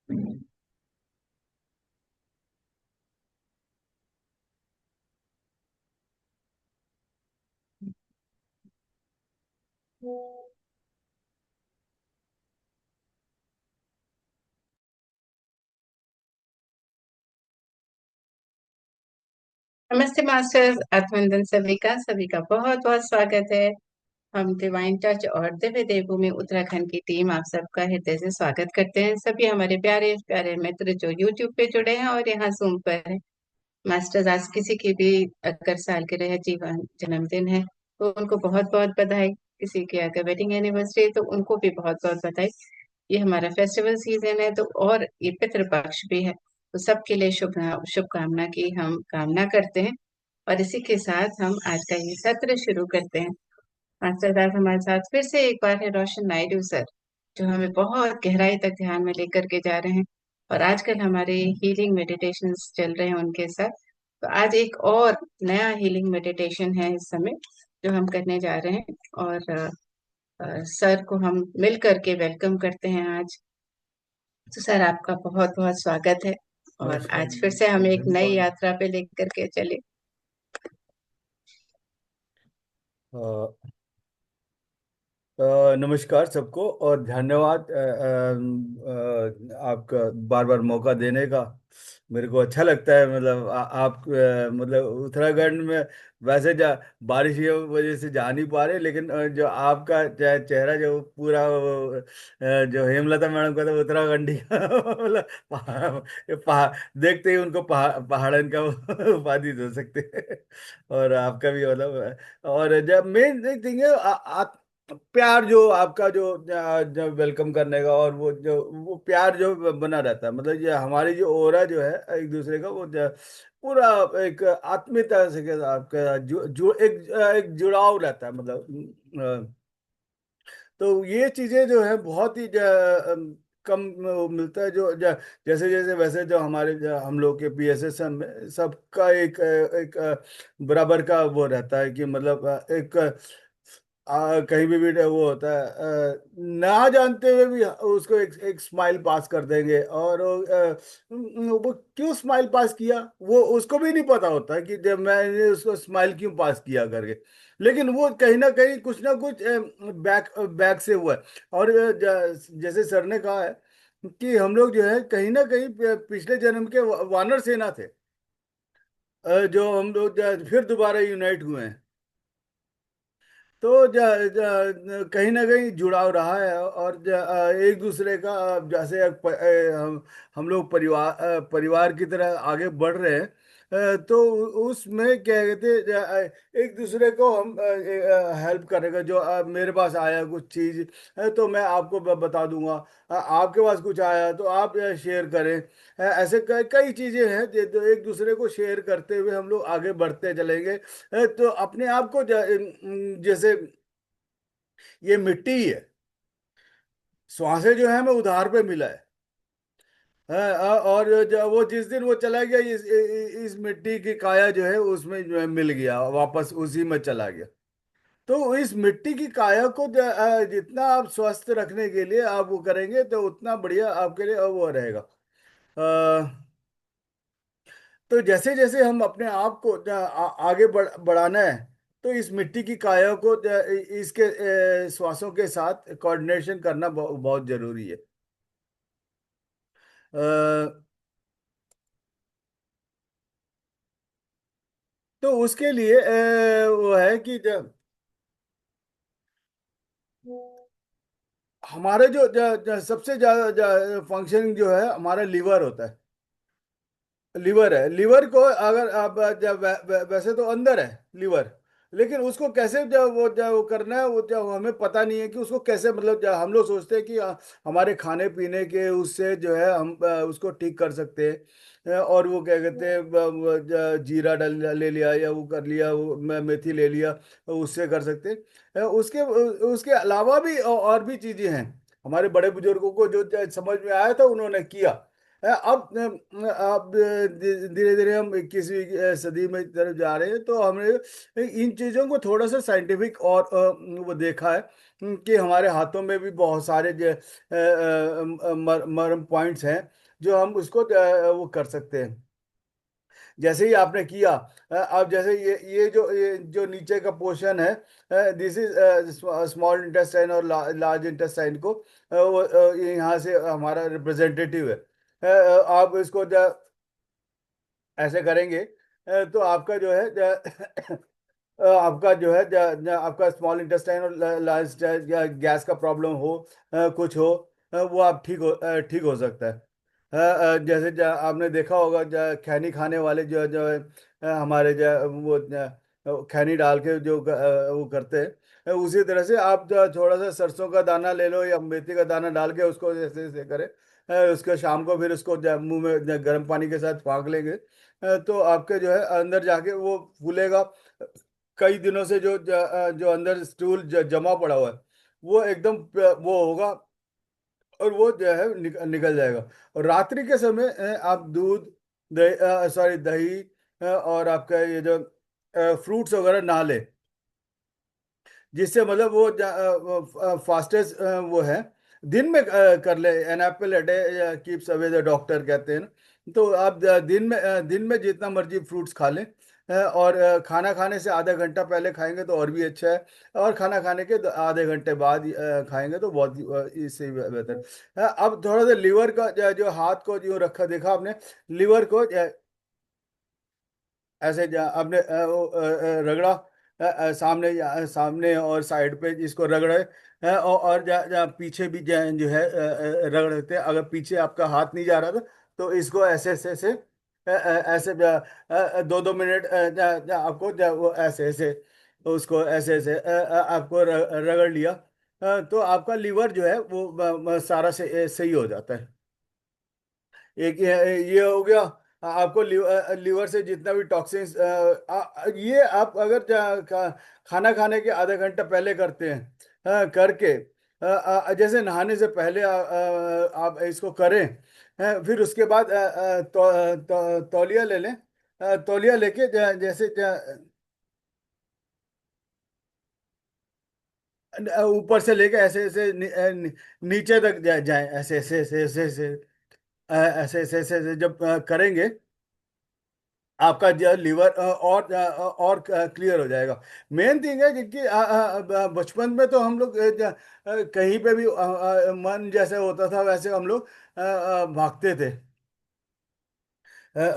नमस्ते मास्टर्स, अभिनंदन सभी का बहुत बहुत स्वागत है। हम डिवाइन टच और दिव्य देवभूमि उत्तराखंड की टीम आप सबका हृदय से स्वागत करते हैं। सभी हमारे प्यारे प्यारे मित्र जो यूट्यूब पे जुड़े हैं और यहाँ जूम पर हैं। मास्टर्स, आज किसी की भी अगर सालगिरह जीवन जन्मदिन है तो उनको बहुत बहुत बधाई। किसी की अगर वेडिंग एनिवर्सरी है तो उनको भी बहुत बहुत बधाई। ये हमारा फेस्टिवल सीजन है तो और ये पितृपक्ष भी है, तो सबके लिए शुभकामना की हम कामना करते हैं। और इसी के साथ हम आज का ये सत्र शुरू करते हैं। मास्टर साहब हमारे साथ फिर से एक बार है रोशन नायडू सर, जो हमें बहुत गहराई तक ध्यान में लेकर के जा रहे हैं। और आजकल हमारे हीलिंग मेडिटेशंस चल रहे हैं उनके साथ। तो आज एक और नया हीलिंग मेडिटेशन है इस समय जो हम करने जा रहे हैं। और सर को हम मिल करके वेलकम करते हैं आज। तो सर आपका बहुत बहुत स्वागत है। और नमस्कार आज फिर से हम एक नई धन्यवाद। यात्रा पे लेकर के चले। अ, नमस्कार सबको और धन्यवाद आपका बार बार मौका देने का। मेरे को अच्छा लगता है, मतलब आप मतलब उत्तराखंड में वैसे बारिश की वजह से जा नहीं पा रहे, लेकिन जो आपका चेहरा जो पूरा जो हेमलता मैडम का था उत्तराखंडी का मतलब देखते ही उनको पहाड़न का उपाधि दे सकते हैं। और आपका भी मतलब, और जब मेन थिंग है प्यार जो आपका जो जब वेलकम करने का, और वो प्यार जो बना रहता है, मतलब ये हमारी जो ओरा जो है एक दूसरे का, वो पूरा एक आत्मीयता से के आपका जो एक जुड़ाव रहता है, मतलब तो ये चीजें जो है बहुत ही कम वो मिलता है। जैसे जैसे वैसे जो हमारे हम लोग के पीएसएस में सबका एक बराबर का वो रहता है कि मतलब एक कहीं भी वो होता है, ना जानते हुए भी उसको एक स्माइल पास कर देंगे, और वो क्यों स्माइल पास किया वो उसको भी नहीं पता होता कि जब मैंने उसको स्माइल क्यों पास किया करके। लेकिन वो कहीं ना कुछ बैक बैक से हुआ है। और जैसे सर ने कहा है कि हम लोग जो है कहीं ना कहीं पिछले जन्म के वानर सेना थे, जो हम लोग फिर दोबारा यूनाइट हुए हैं। तो कहीं ना कहीं जुड़ाव रहा है, और एक दूसरे का जैसे हम लोग परिवार की तरह आगे बढ़ रहे हैं। तो उसमें क्या कहते हैं, एक दूसरे को हम हेल्प करेगा। जो मेरे पास आया कुछ चीज तो मैं आपको बता दूंगा, आपके पास कुछ आया तो आप शेयर करें। ऐसे कई चीजें हैं जो एक दूसरे को शेयर करते हुए हम लोग आगे बढ़ते चलेंगे। तो अपने आप को जैसे ये मिट्टी ही है, श्वासें जो है हमें उधार पे मिला है। और वो जिस दिन वो चला गया, इस मिट्टी की काया जो है उसमें जो है मिल गया, वापस उसी में चला गया। तो इस मिट्टी की काया को जितना आप स्वस्थ रखने के लिए आप वो करेंगे तो उतना बढ़िया आपके लिए वो रहेगा। तो जैसे जैसे हम अपने आप को आगे बढ़ाना है, तो इस मिट्टी की काया को इसके श्वासों के साथ कोऑर्डिनेशन करना बहुत जरूरी है। अ, तो उसके लिए वो है कि जब हमारे सबसे ज्यादा फंक्शनिंग जो है हमारा लीवर होता है। लीवर है, लीवर को अगर आप वैसे तो अंदर है लीवर, लेकिन उसको कैसे जब वो करना है, वो जब हमें पता नहीं है कि उसको कैसे, मतलब जब हम लोग सोचते हैं कि हमारे खाने पीने के उससे जो है हम उसको ठीक कर सकते हैं। और वो क्या कहते हैं, जीरा ले लिया या वो कर लिया, वो मेथी ले लिया, तो उससे कर सकते हैं। उसके उसके अलावा भी और भी चीजें हैं। हमारे बड़े बुजुर्गों को जो समझ में आया था उन्होंने किया। अब धीरे धीरे हम 21वीं सदी में तरफ जा रहे हैं, तो हमने इन चीजों को थोड़ा सा साइंटिफिक और वो देखा है कि हमारे हाथों में भी बहुत सारे मरम पॉइंट्स हैं जो हम उसको वो कर सकते हैं। जैसे ही आपने किया, अब जैसे ये जो नीचे का पोर्शन है, दिस इज स्मॉल इंटेस्टाइन और लार्ज इंटेस्टाइन को वो यहाँ से हमारा रिप्रेजेंटेटिव है। आप इसको ऐसे करेंगे, तो आपका जो है आपका जो है आपका स्मॉल इंटेस्टाइन और लार्ज या गैस का प्रॉब्लम हो, कुछ हो, वो आप ठीक हो सकता है। जैसे आपने देखा होगा, खैनी खाने वाले जो जो है, हमारे वो खैनी डाल के जो वो करते हैं, उसी तरह से आप थोड़ा सा सरसों का दाना ले लो या मेथी का दाना डाल के उसको जैसे जैसे करें, उसके शाम को फिर उसको मुंह में गर्म पानी के साथ फाँक लेंगे, तो आपके जो है अंदर जाके वो फूलेगा। कई दिनों से जो अंदर स्टूल जमा पड़ा हुआ है, वो एकदम वो होगा, और वो जो है निकल जाएगा। और रात्रि के समय आप दूध, दही, सॉरी दही, और आपका ये जो फ्रूट्स वगैरह ना ले, जिससे मतलब वो फास्टेस्ट वो है। दिन में कर ले, an apple a day keeps away the doctor कहते हैं ना। तो आप दिन में जितना मर्जी फ्रूट्स खा लें, और खाना खाने से आधा घंटा पहले खाएंगे तो और भी अच्छा है, और खाना खाने के आधे घंटे बाद खाएंगे तो बहुत इससे भी बेहतर। अब थोड़ा सा लीवर का जो हाथ को जो रखा देखा आपने, लीवर को ऐसे आपने रगड़ा, सामने सामने और साइड पे इसको रगड़े, और पीछे भी जो है रगड़ देते हैं। अगर पीछे आपका हाथ नहीं जा रहा था, तो इसको ऐसे ऐसे ऐसे ऐसे 2-2 मिनट आपको वो ऐसे ऐसे उसको ऐसे ऐसे आपको रगड़ लिया, तो आपका लीवर जो है वो सारा से सही हो जाता है। एक ये हो गया। आपको लीवर से जितना भी टॉक्सिन्स, ये आप अगर खाना खाने के आधा घंटा पहले करते हैं, करके जैसे नहाने से पहले आप इसको करें, फिर उसके बाद तौलिया ले लें। तौलिया लेके जैसे ऊपर से लेके ऐसे ऐसे नीचे तक जाए, ऐसे ऐसे ऐसे ऐसे ऐसे ऐसे ऐसे ऐसे ऐसे जब करेंगे, आपका जो लीवर और क्लियर हो जाएगा। मेन थिंग है कि बचपन में तो हम लोग कहीं पे भी मन जैसे होता था वैसे हम लोग भागते थे।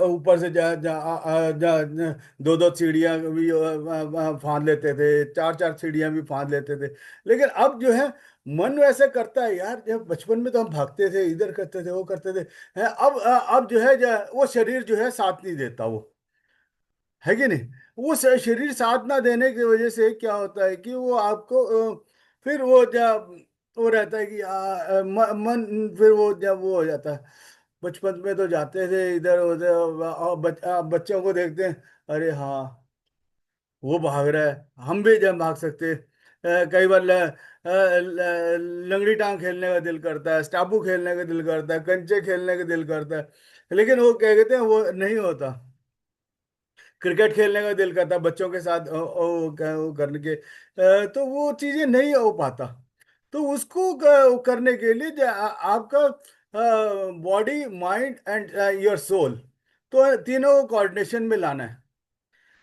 ऊपर से जा जा जा दो दो सीढ़ियाँ भी फांद लेते थे, चार चार सीढ़ियाँ भी फांद लेते थे। लेकिन अब जो है, मन वैसे करता है यार, जब बचपन में तो हम भागते थे, इधर करते थे, वो करते थे। अब जो है वो शरीर जो है साथ नहीं देता, वो है कि नहीं। वो शरीर साथ ना देने की वजह से क्या होता है कि वो आपको फिर वो जब वो रहता है कि मन फिर वो जब वो हो जाता है। बचपन में तो जाते थे इधर उधर, और बच्चों को देखते हैं, अरे हाँ वो भाग रहा है, हम भी जब भाग सकते हैं। कई बार लंगड़ी टांग खेलने का दिल करता है, स्टापू खेलने का दिल करता है, कंचे खेलने का दिल करता है, लेकिन वो क्या कहते हैं, वो नहीं होता। क्रिकेट खेलने का दिल करता बच्चों के साथ, वो करने के, तो वो चीजें नहीं हो पाता। तो उसको करने के लिए आपका body, mind and your soul, तो तीनों को कोऑर्डिनेशन में लाना है।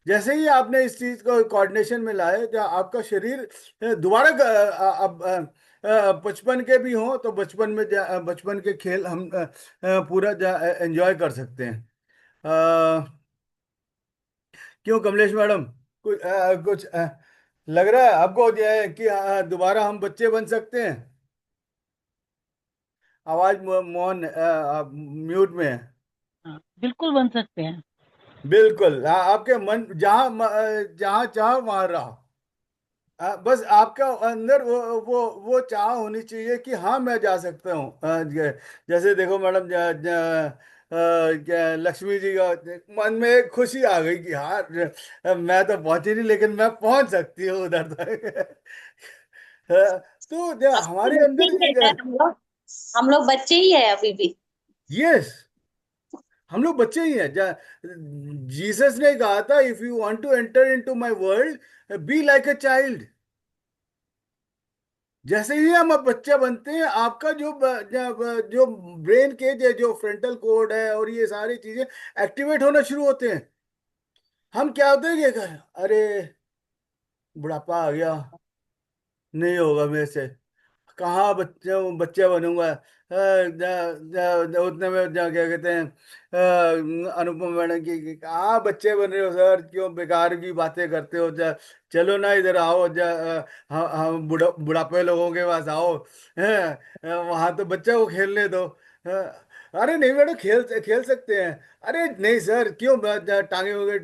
जैसे ही आपने इस चीज को कोऑर्डिनेशन में लाए, तो आपका शरीर दोबारा अब बचपन के भी हों तो बचपन में बचपन के खेल हम पूरा एंजॉय कर सकते हैं। क्यों कमलेश मैडम, कुछ लग रहा है आपको जो है कि दोबारा हम बच्चे बन सकते हैं? आवाज मौन, म्यूट में है। हाँ, बिल्कुल बन सकते हैं। बिल्कुल, आपके मन जहाँ जहाँ चाह वहां रहा। बस आपका अंदर वो चाह होनी चाहिए कि हाँ मैं जा सकता हूँ। जैसे देखो मैडम, क्या लक्ष्मी जी का मन में एक खुशी आ गई कि हाँ, मैं तो पहुंची नहीं लेकिन मैं पहुंच सकती हूँ उधर तक। तो अभी हमारे बच्चे अंदर ही हैं यार, हम लोग बच्चे ही है अभी भी। यस, हम लोग बच्चे ही हैं। जीसस ने कहा था, if you want to enter into my world be like a child. जैसे ही हम अब बच्चे बनते हैं, आपका जो ब्रेन के जो फ्रंटल कोड है और ये सारी चीजें एक्टिवेट होना शुरू होते हैं। हम क्या होते हैं कि अरे बुढ़ापा आ गया, नहीं होगा मेरे से, कहाँ बच्चे बच्चे बनूंगा। उतने में क्या कहते हैं, अनुपम मैडम की कहाँ बच्चे बन रहे हो सर, क्यों बेकार की बातें करते हो। चलो ना इधर आओ, हम बुढ़ापे लोगों के पास आओ, वहां तो बच्चे को खेलने दो। अरे नहीं मैडम, खेल खेल सकते हैं। अरे नहीं सर, क्यों टांगे वोगे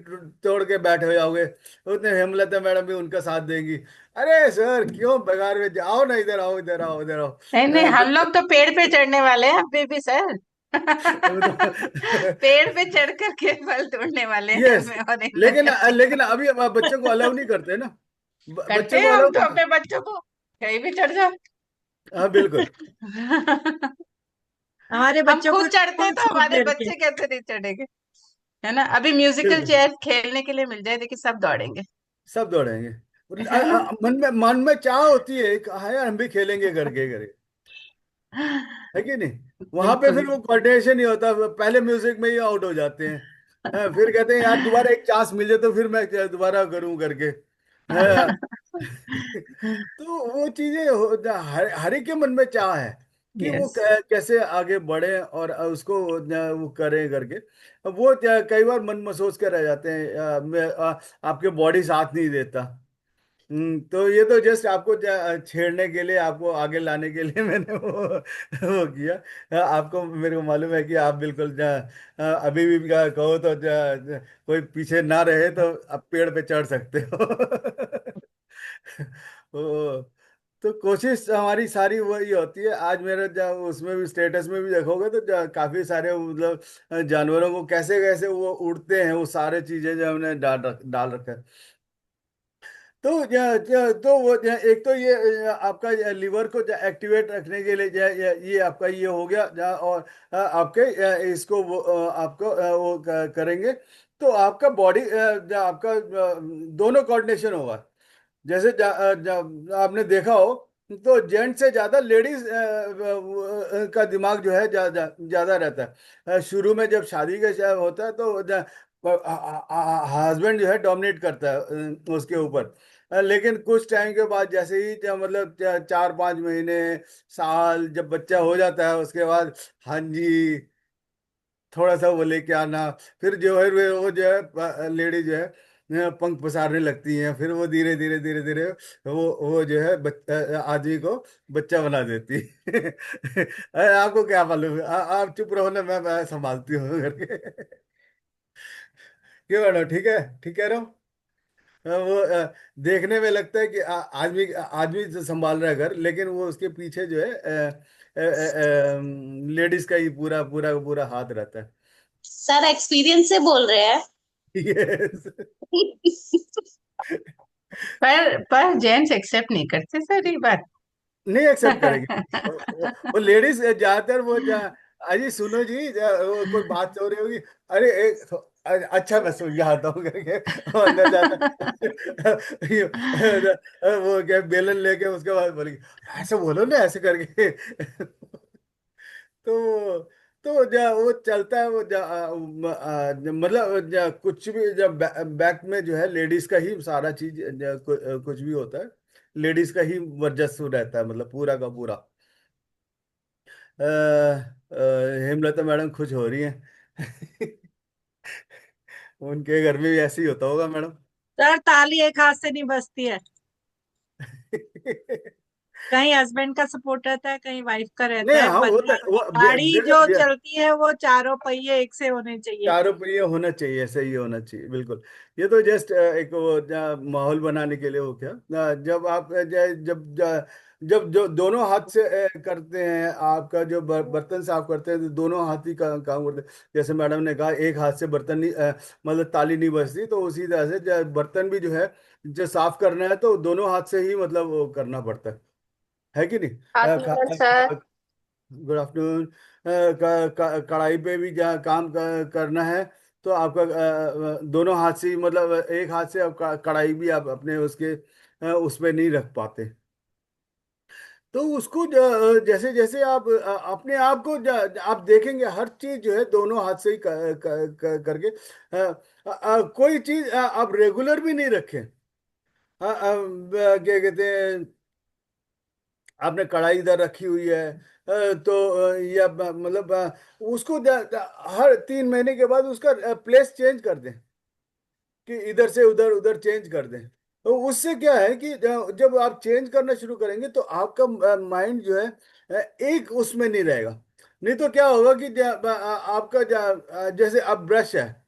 तोड़ के बैठे हो जाओगे। उतने हेमलता मैडम भी उनका साथ देंगी। अरे सर क्यों बेकार में, आओ ना इधर आओ, इधर आओ, इधर आओ। नहीं नहीं, हम बच्चे लोग तो पेड़ पे चढ़ने वाले हैं अभी भी सर। वो तो पेड़ पे चढ़ करके फल तोड़ने वाले हैं यस। मैं और लेकिन हिम्मत जी। लेकिन अभी अब बच्चे को अलाउ नहीं करते ना। करते बच्चे को हैं हम अलाउ तो नहीं अपने करते। बच्चों को, कहीं भी चढ़ जाओ। हाँ बिल्कुल। हमारे हम बच्चों को खुद चढ़ते हैं स्कूल तो छोड़ हमारे देंगे। बच्चे कैसे नहीं चढ़ेंगे। है ना, अभी म्यूजिकल बिल्कुल चेयर खेलने के लिए मिल जाए, देखिए सब दौड़ेंगे। सब दौड़ेंगे। है ना। मन में चाह होती है, हाँ यार हम भी खेलेंगे करके करे, है कि नहीं। वहां पे बिल्कुल। फिर वो कोऑर्डिनेशन नहीं होता, पहले म्यूजिक में ही आउट हो जाते हैं। हाँ, फिर कहते हैं यार दोबारा एक चांस मिल जाए तो फिर मैं दोबारा करूं करके। हाँ। तो वो चीजें हर एक के मन में चाह है कि वो यस। कैसे आगे बढ़े और उसको वो करें करके। वो कई बार मन मसोच कर रह जाते हैं, आपके बॉडी साथ नहीं देता। तो ये तो जस्ट आपको छेड़ने के लिए, आपको आगे लाने के लिए मैंने वो किया। आपको, मेरे को मालूम है कि आप बिल्कुल अभी भी कहो तो कोई पीछे ना रहे तो आप पेड़ पे चढ़ सकते हो। ओ, तो कोशिश हमारी सारी वही होती है। आज मेरे उसमें भी स्टेटस में भी देखोगे तो काफी सारे मतलब जानवरों को कैसे कैसे वो उड़ते हैं, वो सारे चीजें जो हमने डाल रखा है। तो तो वो एक तो ये आपका लिवर को लिवर को रखने के लिए ये आपका ये हो गया और आपके इसको वो आपको वो करेंगे तो आपका बॉडी आपका दोनों कोऑर्डिनेशन होगा। जैसे आपने देखा हो तो जेंट्स से ज्यादा लेडीज का दिमाग जो है ज्यादा रहता है। शुरू में जब शादी का होता है तो हस्बैंड जो है डोमिनेट करता है उसके ऊपर। लेकिन कुछ टाइम के बाद जैसे ही 4-5 महीने, साल जब बच्चा हो जाता है उसके बाद, हाँ जी थोड़ा सा वो लेके आना, फिर जो है वो जो है लेडी जो है पंख पसारने लगती हैं, फिर वो धीरे धीरे धीरे धीरे वो जो है आदमी को बच्चा बना देती है। अरे आपको क्या मालूम है, आप चुप रहो ना, मैं संभालती हूँ करके। क्यों मैडम, ठीक है, ठीक कह रहा हूँ। वो देखने में लगता है कि आदमी आदमी जो संभाल रहा है घर, लेकिन वो उसके पीछे जो है लेडीज का ही पूरा पूरा पूरा हाथ रहता है। सर एक्सपीरियंस से बोल रहे हैं। यस। पर जेंट्स एक्सेप्ट नहीं करते सर ये बात। नहीं एक्सेप्ट करेगी। वो लेडीज ज्यादातर वो अजी सुनो जी, वो कोई बात हो रही होगी, अरे अच्छा मैं सुन आता हूँ करके वो अंदर जाता। वो क्या बेलन लेके उसके बाद बोलेगी ऐसे बोलो ना ऐसे करके। तो वो चलता है वो मतलब कुछ भी जब बैक में जो है लेडीज का ही सारा चीज कुछ भी होता है, लेडीज का ही वर्चस्व रहता है, मतलब पूरा का पूरा। हेमलता मैडम खुश हो रही हैं। उनके घर में भी ऐसे ही होता होगा मैडम। सर ताली एक हाथ से नहीं बजती है। कहीं हस्बैंड का सपोर्ट रहता है, कहीं वाइफ का रहता नहीं है, हाँ वो वरना तो वो गाड़ी जो चलती है वो चारों पहिए एक से होने चाहिए। चारों पे ये होना चाहिए, सही होना चाहिए बिल्कुल। ये तो जस्ट एक वो माहौल बनाने के लिए हो क्या, जब आप जब जो दोनों हाथ से करते हैं, आपका जो बर्तन साफ करते हैं तो दोनों हाथ ही काम करते हैं। जैसे मैडम ने कहा एक हाथ से बर्तन नहीं मतलब ताली नहीं बजती, तो उसी तरह से बर्तन भी जो है जो साफ करना है तो दोनों हाथ से ही मतलब वो करना पड़ता है कि नहीं। हाथ नंबर सर। Good afternoon. कढ़ाई पे भी जहाँ काम करना है तो आपका दोनों हाथ से ही, मतलब एक हाथ से आप कढ़ाई भी आप अपने उसके उस पे नहीं रख पाते। तो उसको जैसे जैसे आप अपने आप को आप देखेंगे, हर चीज जो है दोनों हाथ से ही करके कोई चीज आप रेगुलर भी नहीं रखें। क्या कहते हैं, आपने कढ़ाई इधर रखी हुई है तो या मतलब उसको हर 3 महीने के बाद उसका प्लेस चेंज कर दें, कि इधर से उधर उधर चेंज कर दें। तो उससे क्या है कि जब आप चेंज करना शुरू करेंगे तो आपका माइंड जो है एक उसमें नहीं रहेगा। नहीं तो क्या होगा कि आपका जैसे आप ब्रश है,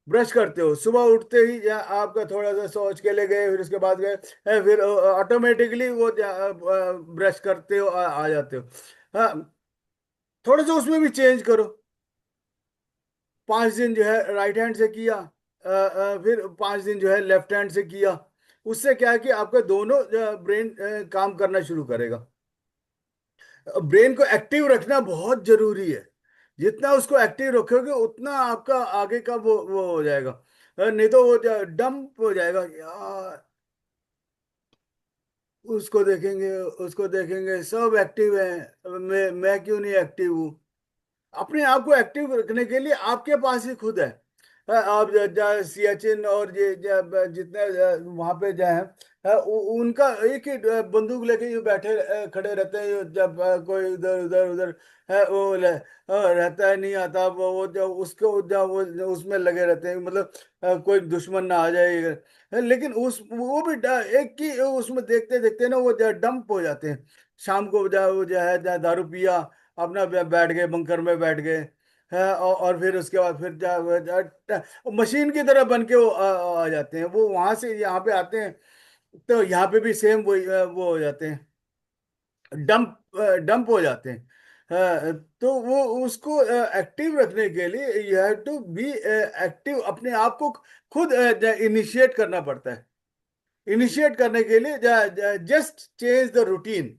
ब्रश करते हो सुबह उठते ही, या आपका थोड़ा सा सोच के ले गए, फिर उसके बाद गए, फिर ऑटोमेटिकली वो ब्रश करते हो, आ जाते हो। हाँ, थोड़ा सा उसमें भी चेंज करो। 5 दिन जो है राइट हैंड से किया, फिर 5 दिन जो है लेफ्ट हैंड से किया। उससे क्या है कि आपका दोनों ब्रेन काम करना शुरू करेगा। ब्रेन को एक्टिव रखना बहुत जरूरी है। जितना उसको एक्टिव रखोगे उतना आपका आगे का वो हो जाएगा। नहीं तो वो डंप हो जाएगा यार। उसको देखेंगे सब एक्टिव है, मैं क्यों नहीं एक्टिव हूँ। अपने आप को एक्टिव रखने के लिए आपके पास ही खुद है। आप सियाचिन और ये जितने वहां पे जाए हैं, उनका एक ही बंदूक लेके ये बैठे खड़े रहते हैं। जब कोई इधर उधर उधर है वो रहता है, नहीं आता वो जब उसको जब वो उसमें लगे रहते हैं, मतलब कोई दुश्मन ना आ जाए। लेकिन उस वो भी एक ही उसमें देखते देखते ना वो डंप हो जाते हैं। शाम को वो जो है दारू पिया, अपना बैठ गए, बंकर में बैठ गए हैं, और फिर उसके बाद फिर मशीन की तरह बन के वो आ जाते हैं। वो वहां से यहाँ पे आते हैं तो यहाँ पे भी सेम वो हो जाते हैं, डंप डंप हो जाते हैं। तो वो उसको एक्टिव रखने के लिए you have to be active. अपने आप को खुद इनिशिएट करना पड़ता है। इनिशिएट करने के लिए just change the routine.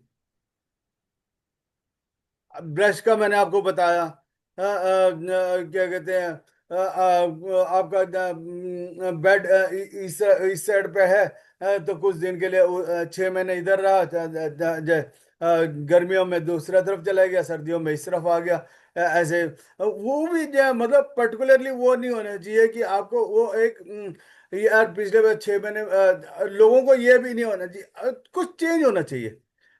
Brush का मैंने आपको बताया। क्या कहते हैं, आपका बेड इस साइड पे है, तो कुछ दिन के लिए 6 महीने इधर रहा, गर्मियों में दूसरा तरफ चला गया, सर्दियों में इस तरफ आ गया। ऐसे वो भी जो है, मतलब पर्टिकुलरली वो नहीं होना चाहिए कि आपको वो एक यार पिछले 6 महीने लोगों को ये भी नहीं होना चाहिए। कुछ चेंज होना चाहिए।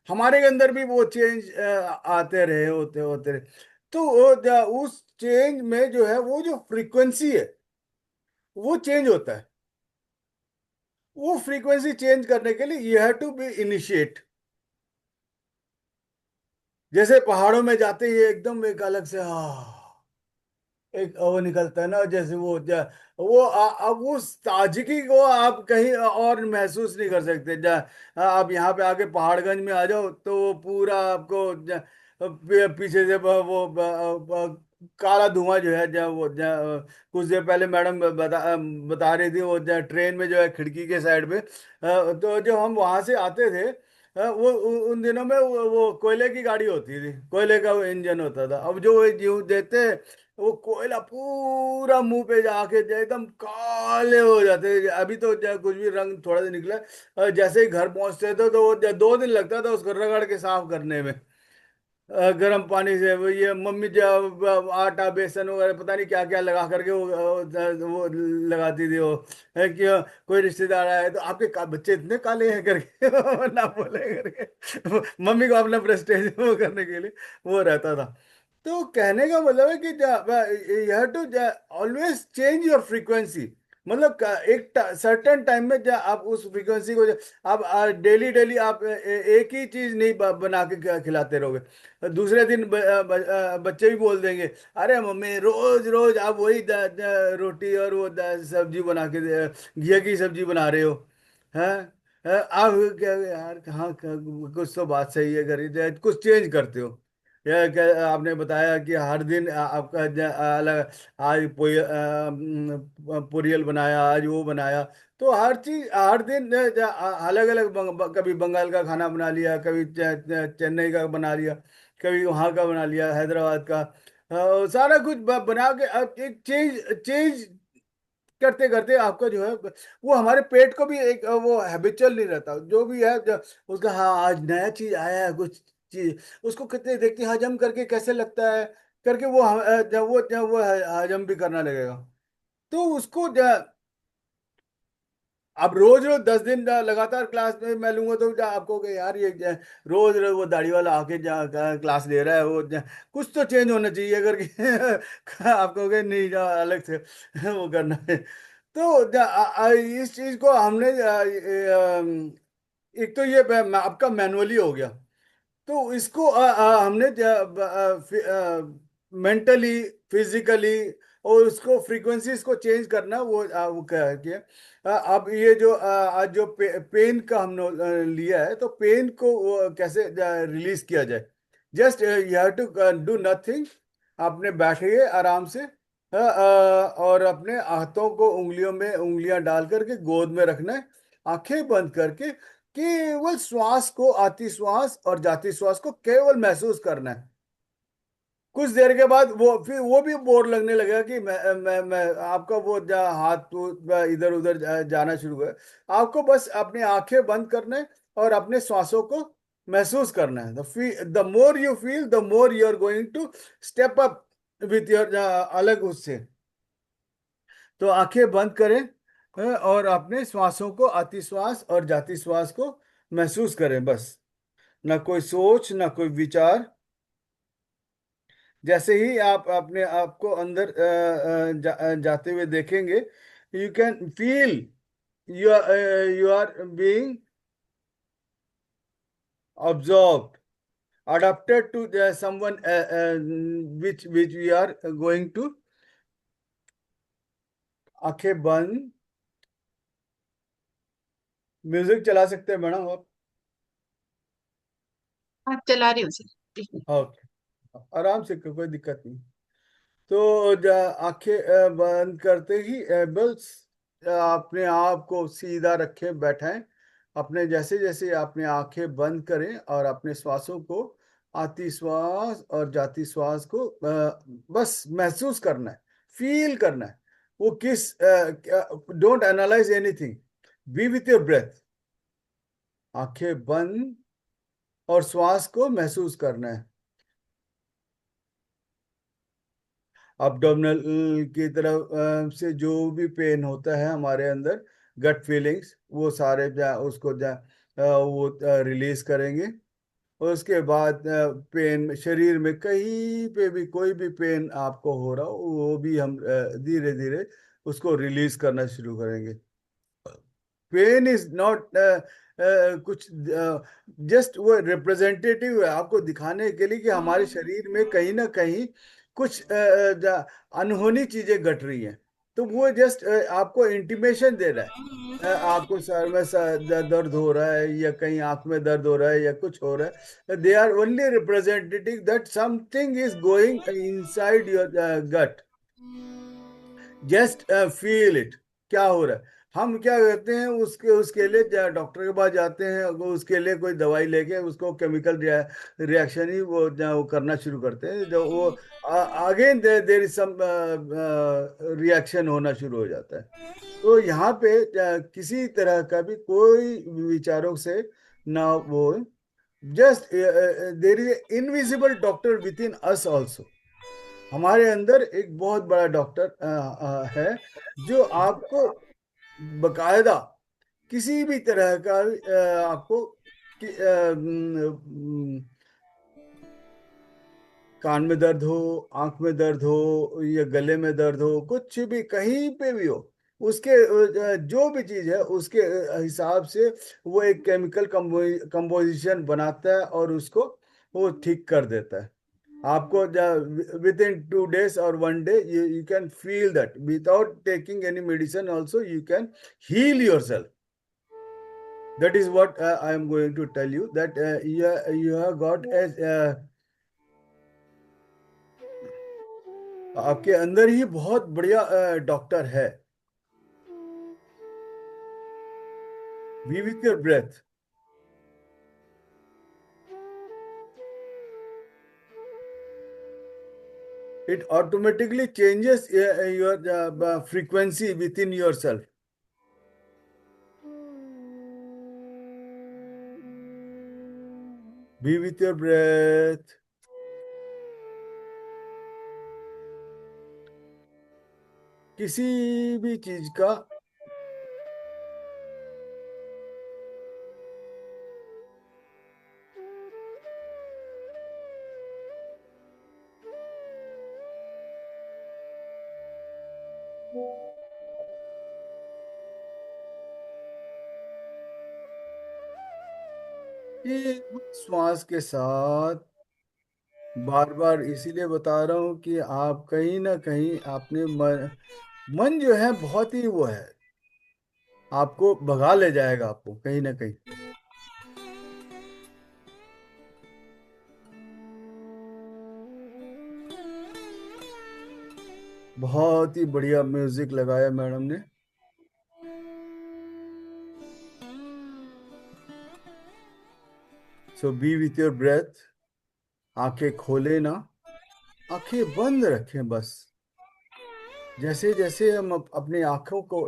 हमारे अंदर भी वो चेंज आते रहे, होते होते रहे। तो उस चेंज में जो है वो जो फ्रीक्वेंसी है वो चेंज होता है। वो फ्रीक्वेंसी चेंज करने के लिए you have to be initiate. जैसे पहाड़ों में जाते ही एकदम एक अलग से एक वो निकलता है ना, जैसे वो अब उस ताजगी को आप कहीं और महसूस नहीं कर सकते। आप यहाँ पे आके पहाड़गंज में आ जाओ तो वो पूरा आपको पीछे से काला धुआं जो है, कुछ देर पहले मैडम बता रही थी, वो ट्रेन में जो है खिड़की के साइड पे, तो जो हम वहां से आते थे, वो उन दिनों में वो कोयले की गाड़ी होती थी, कोयले का वो इंजन होता था। अब जो जीव देते, वो कोयला पूरा मुंह पे जाके एकदम काले हो जाते। अभी तो कुछ भी रंग थोड़ा सा निकला, जैसे ही घर पहुंचते थे तो वो 2 दिन लगता था उसको रगड़ के साफ करने में। गर्म पानी से वो ये मम्मी जब आटा बेसन वगैरह पता नहीं क्या क्या लगा करके वो लगाती थी वो, है कि कोई रिश्तेदार आए तो आपके बच्चे इतने काले हैं करके ना बोले करके मम्मी को अपना प्रेस्टेज वो करने के लिए वो रहता था। तो कहने का मतलब है कि you have to always change your frequency. मतलब एक सर्टेन टाइम में आप उस फ्रीक्वेंसी को आप डेली डेली आप एक ही चीज नहीं बना के खिलाते रहोगे। दूसरे दिन बच्चे भी बोल देंगे, अरे मम्मी रोज रोज आप वही रोटी और वो सब्जी बना के घिया की सब्जी बना रहे हो हैं। आप क्या यार, कहाँ कुछ तो बात सही है, करिए कुछ चेंज करते हो। या आपने बताया कि हर दिन आपका अलग, आज पोरियल बनाया, आज वो बनाया। तो हर चीज हर दिन अलग अलग, कभी बंगाल का खाना बना लिया, कभी चेन्नई का बना लिया, कभी वहां का बना लिया, हैदराबाद का। सारा कुछ बना के अब एक चेंज चेंज करते करते आपका जो है वो हमारे पेट को भी एक वो हैबिचुअल नहीं रहता, जो भी है उसका, हाँ आज नया चीज आया है कुछ चीज, उसको कितने देखते हैं हजम करके कैसे लगता है करके वो जब वो हजम भी करना लगेगा। तो उसको अब रोज रोज 10 दिन लगातार क्लास में मैं लूंगा तो आपको कि यार ये रोज रोज वो दाढ़ी वाला आके क्लास ले रहा है, वो कुछ तो चेंज होना चाहिए करके आप कहोगे नहीं अलग से वो करना है। तो इस चीज को हमने एक तो ये आपका मैनुअली हो गया, तो इसको हमने मेंटली फिजिकली और उसको फ्रीक्वेंसीज को चेंज करना वो क्या किया। अब ये जो आज जो पेन का हमने लिया है, तो पेन को वो कैसे रिलीज किया जाए। Just you have to do nothing. आपने बैठिए आराम से, और अपने हाथों को उंगलियों में उंगलियां डाल करके गोद में रखना है, आंखें बंद करके केवल श्वास को, आती श्वास और जाती श्वास को केवल महसूस करना है। कुछ देर के बाद वो फिर वो भी बोर लगने लगेगा कि मैं आपका वो हाथ तो इधर उधर जाना शुरू कर। आपको बस अपनी आंखें बंद करना है और अपने श्वासों को महसूस करना है। The more you feel the more you are going to step up with your अलग उससे। तो आंखें बंद करें, और अपने श्वासों को, आती श्वास और जाती श्वास को महसूस करें बस। ना कोई सोच, ना कोई विचार। जैसे ही आप अपने आप को अंदर जाते हुए देखेंगे, you can feel you are being absorbed, adopted to someone which we are going to. आंखें बंद। म्यूजिक चला सकते हैं मैडम आप? आप चला रही हूँ सर। ओके, आराम से, कोई दिक्कत नहीं। तो आंखें बंद करते ही बस अपने आप को सीधा रखें, बैठें। अपने जैसे जैसे अपने आंखें बंद करें और अपने श्वासों को, आती श्वास और जाती श्वास को बस महसूस करना है, फील करना है। वो किस, don't analyse anything, be with your breath. आंखें बंद और श्वास को महसूस करना है। अपडोमिनल की तरफ से जो भी पेन होता है हमारे अंदर, गट फीलिंग्स, वो सारे उसको वो रिलीज करेंगे। और उसके बाद पेन, शरीर में कहीं पे भी कोई भी पेन आपको हो रहा हो, वो भी हम धीरे धीरे उसको रिलीज करना शुरू करेंगे। पेन इज नॉट कुछ, जस्ट वो रिप्रेजेंटेटिव है आपको दिखाने के लिए कि हमारे शरीर में कहीं ना कहीं कुछ अनहोनी चीजें घट रही हैं। तो वो जस्ट आपको इंटीमेशन दे रहा है। आपको सर में दर्द हो रहा है, या कहीं आंख में दर्द हो रहा है, या कुछ हो रहा है, they are only representative that something is going inside your gut. Just feel it, क्या हो रहा है। हम क्या करते हैं, उसके लिए डॉक्टर के पास जाते हैं, उसके लिए कोई दवाई लेके उसको केमिकल रिएक्शन ही वो करना शुरू करते हैं, जो वो आगे देर इज सम रिएक्शन होना शुरू हो जाता है। तो यहाँ पे किसी तरह का भी कोई विचारों से ना वो, just there is invisible doctor with in us also. हमारे अंदर एक बहुत बड़ा डॉक्टर है, जो आपको बकायदा किसी भी तरह का आपको कान में दर्द हो, आंख में दर्द हो, या गले में दर्द हो, कुछ भी कहीं पे भी हो, उसके जो भी चीज है उसके हिसाब से वो एक केमिकल कंपोजिशन बनाता है और उसको वो ठीक कर देता है। आपको विद इन 2 days और 1 day you can feel that without taking any medicine also you can heal yourself. That is what I am going to tell you, that you have got as आपके अंदर ही बहुत बढ़िया doctor है। Be with your breath. It automatically changes your frequency within yourself. Be with your breath. किसी भी चीज का ये श्वास के साथ बार बार इसीलिए बता रहा हूं कि आप कहीं ना कहीं आपने मन जो है बहुत ही वो है, आपको भगा ले जाएगा आपको कहीं ना कहीं। बहुत ही बढ़िया म्यूजिक लगाया मैडम ने। सो बी विथ योर ब्रेथ। आंखें खोले ना, आंखें बंद रखें बस। जैसे जैसे हम अपनी आंखों को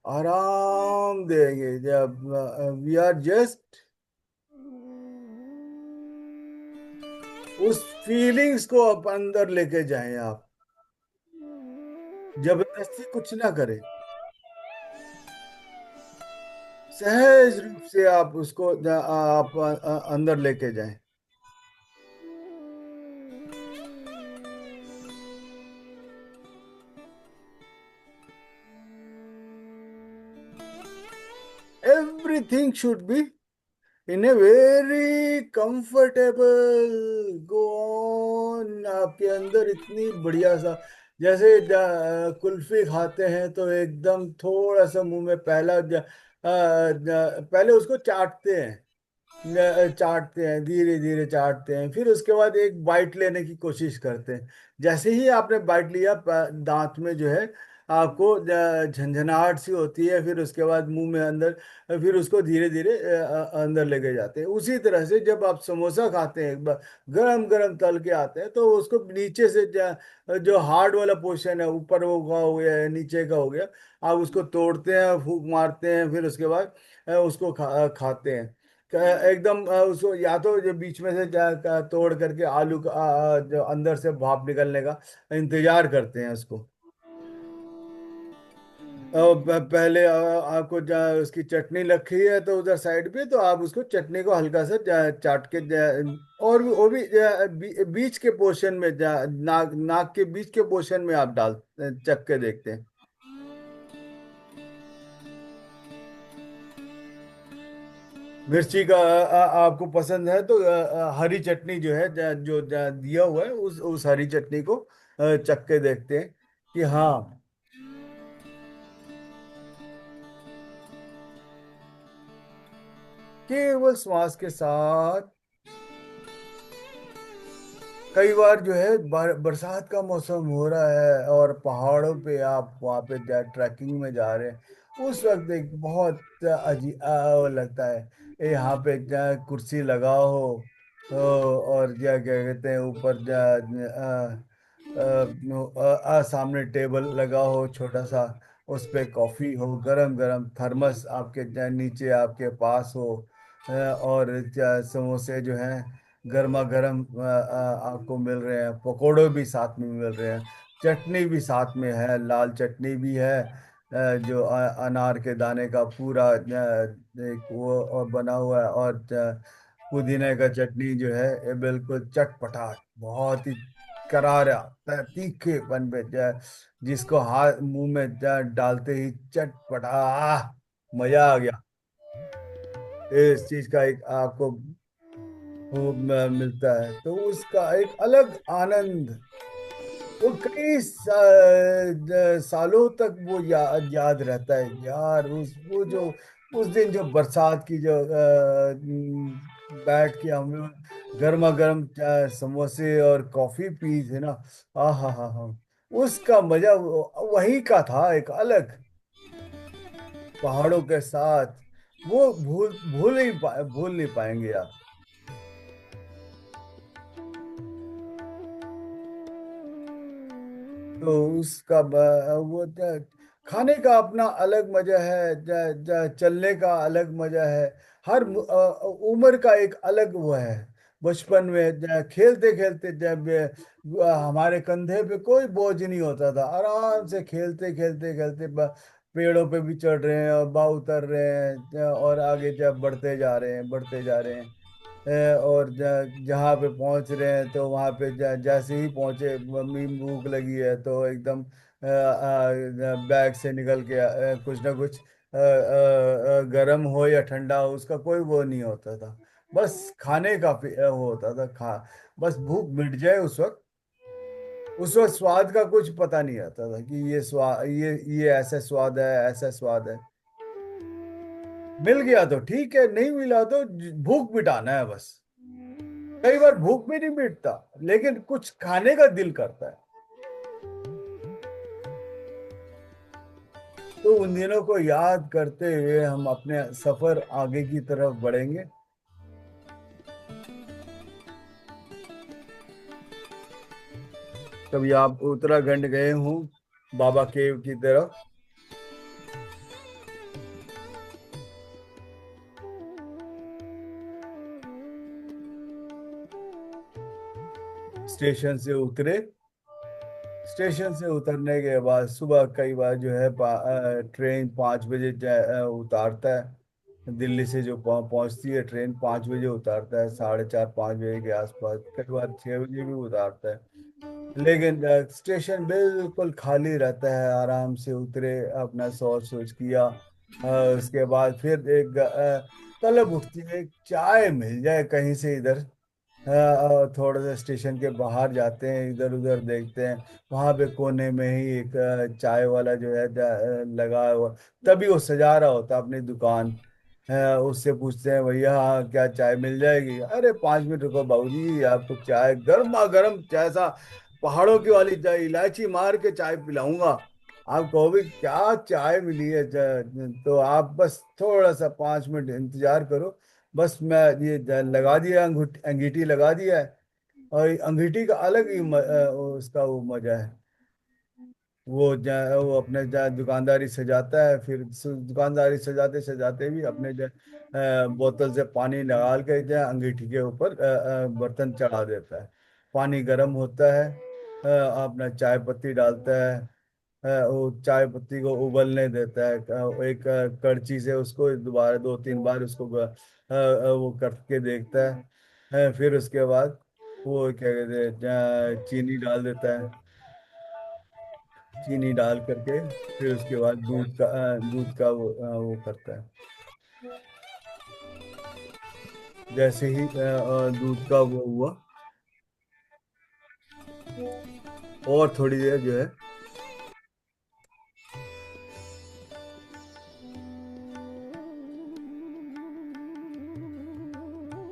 आराम देंगे, जब वी आर जस्ट उस फीलिंग्स को आप अंदर लेके जाएं। आप जबरदस्ती कुछ ना करें, सहज रूप से आप उसको आप अंदर लेके जाएं। Everything should be in a very comfortable. Go on. आपके अंदर इतनी बढ़िया सा, जैसे कुल्फी खाते हैं तो एकदम थोड़ा सा मुंह में पहला पहले उसको चाटते हैं, चाटते हैं, धीरे धीरे चाटते हैं, फिर उसके बाद एक बाइट लेने की कोशिश करते हैं। जैसे ही आपने बाइट लिया, दांत में जो है आपको झंझनाहट सी होती है, फिर उसके बाद मुंह में अंदर, फिर उसको धीरे धीरे अंदर लेके जाते हैं। उसी तरह से जब आप समोसा खाते हैं, एक बार गरम गरम तल के आते हैं, तो उसको नीचे से जो हार्ड वाला पोर्शन है, ऊपर वो का हो गया है, नीचे का हो गया, आप उसको तोड़ते हैं, फूंक मारते हैं, फिर उसके बाद उसको खाते हैं। एकदम उसको या तो जो बीच में से तोड़ करके आलू का जो अंदर से भाप निकलने का इंतजार करते हैं उसको। पहले आपको उसकी चटनी रखी है तो उधर साइड पे, तो आप उसको चटनी को हल्का सा चाट के और वो भी बीच के पोर्शन में नाक नाक के बीच के पोर्शन में आप डाल चख के देखते हैं। मिर्ची का आपको पसंद है तो हरी चटनी जो है, दिया हुआ है, उस हरी चटनी को चख के देखते हैं कि हाँ, केवल श्वास के साथ। कई बार जो है बरसात का मौसम हो रहा है और पहाड़ों पे आप वहाँ पे ट्रैकिंग में जा रहे हैं, उस वक्त एक बहुत अजीब वो लगता है। यहाँ पे कुर्सी लगाओ हो, और क्या क्या कहते हैं, ऊपर सामने टेबल लगा हो छोटा सा, उस पे कॉफी हो, गरम गरम थर्मस आपके नीचे आपके पास हो, और समोसे जो हैं गर्मा गर्म आपको मिल रहे हैं, पकोड़े भी साथ में मिल रहे हैं, चटनी भी साथ में है, लाल चटनी भी है, जो अनार के दाने का पूरा एक वो और बना हुआ है, और पुदीने का चटनी जो है ये बिल्कुल चटपटा, बहुत ही करारा तीखेपन पे जिसको हाथ मुंह में डालते ही चटपटा मजा आ गया। इस चीज का एक आपको वो मिलता है, तो उसका एक अलग आनंद वो कई सालों तक वो याद रहता है यार। वो जो उस दिन जो बरसात की जो बैठ के हम लोग गर्मा गर्म समोसे और कॉफी पी थे ना, आ हा, उसका मजा वही का था, एक अलग पहाड़ों के साथ। वो भूल नहीं पाएंगे आप। तो उसका खाने का अपना अलग मजा है, चलने का अलग मजा है। हर उम्र का एक अलग वो है। बचपन में खेलते खेलते जब हमारे कंधे पे कोई बोझ नहीं होता था, आराम से खेलते खेलते खेलते पेड़ों पे भी चढ़ रहे हैं और बाहर उतर रहे हैं, और आगे जब बढ़ते जा रहे हैं, बढ़ते जा रहे हैं। और जहाँ पे पहुंच रहे हैं तो वहां पे जैसे ही पहुंचे, मम्मी भूख लगी है तो एकदम बैग से निकल के कुछ ना कुछ गर्म हो या ठंडा हो, उसका कोई वो नहीं होता था। बस खाने का वो होता था, बस भूख मिट जाए उस वक्त। उस वक्त स्वाद का कुछ पता नहीं आता था कि ये स्वाद, ये ऐसा स्वाद है, ऐसा स्वाद है। मिल गया तो ठीक है, नहीं मिला तो भूख मिटाना है बस। कई बार भूख भी नहीं मिटता, लेकिन कुछ खाने का दिल करता है। तो उन दिनों को याद करते हुए हम अपने सफर आगे की तरफ बढ़ेंगे। कभी आप उत्तराखंड गए हो बाबा केव की तरफ? स्टेशन से उतरे। स्टेशन से उतरने के बाद सुबह कई बार जो है ट्रेन 5 बजे उतारता है। दिल्ली से जो पहुंचती है ट्रेन 5 बजे उतारता है, 4:30 5 बजे के आसपास, कई बार 6 बजे भी उतारता है। लेकिन स्टेशन बिल्कुल खाली रहता है। आराम से उतरे, अपना सॉस सोच किया। उसके बाद फिर एक तलब उठती है, चाय मिल जाए कहीं से इधर। थोड़ा सा स्टेशन के बाहर जाते हैं, इधर उधर देखते हैं। वहां पे कोने में ही एक चाय वाला जो है लगा हुआ, तभी वो सजा रहा होता अपनी दुकान। उससे पूछते हैं, भैया हाँ, क्या चाय मिल जाएगी? अरे 5 मिनट रुको बाबूजी, आपको चाय गर्मा गर्म, जैसा पहाड़ों की वाली चाय, इलायची मार के चाय पिलाऊंगा। आप कहोगे क्या चाय मिली है? तो आप बस थोड़ा सा 5 मिनट इंतजार करो। बस मैं ये लगा दिया, अंगीठी लगा दिया है। और अंगीठी का अलग ही उसका वो मजा है। वो अपने दुकानदारी सजाता है, फिर दुकानदारी सजाते सजाते भी अपने बोतल से पानी निकाल के अंगीठी के ऊपर बर्तन चढ़ा देता है। पानी गर्म होता है, अपना चाय पत्ती डालता है। वो चाय पत्ती को उबलने देता है। एक कड़ची से उसको दोबारा 2 3 बार उसको वो करके देखता है। फिर उसके बाद वो क्या कहते हैं, चीनी डाल देता है। चीनी डाल करके फिर उसके बाद दूध का वो करता है। जैसे ही दूध का वो हुआ, और थोड़ी देर जो है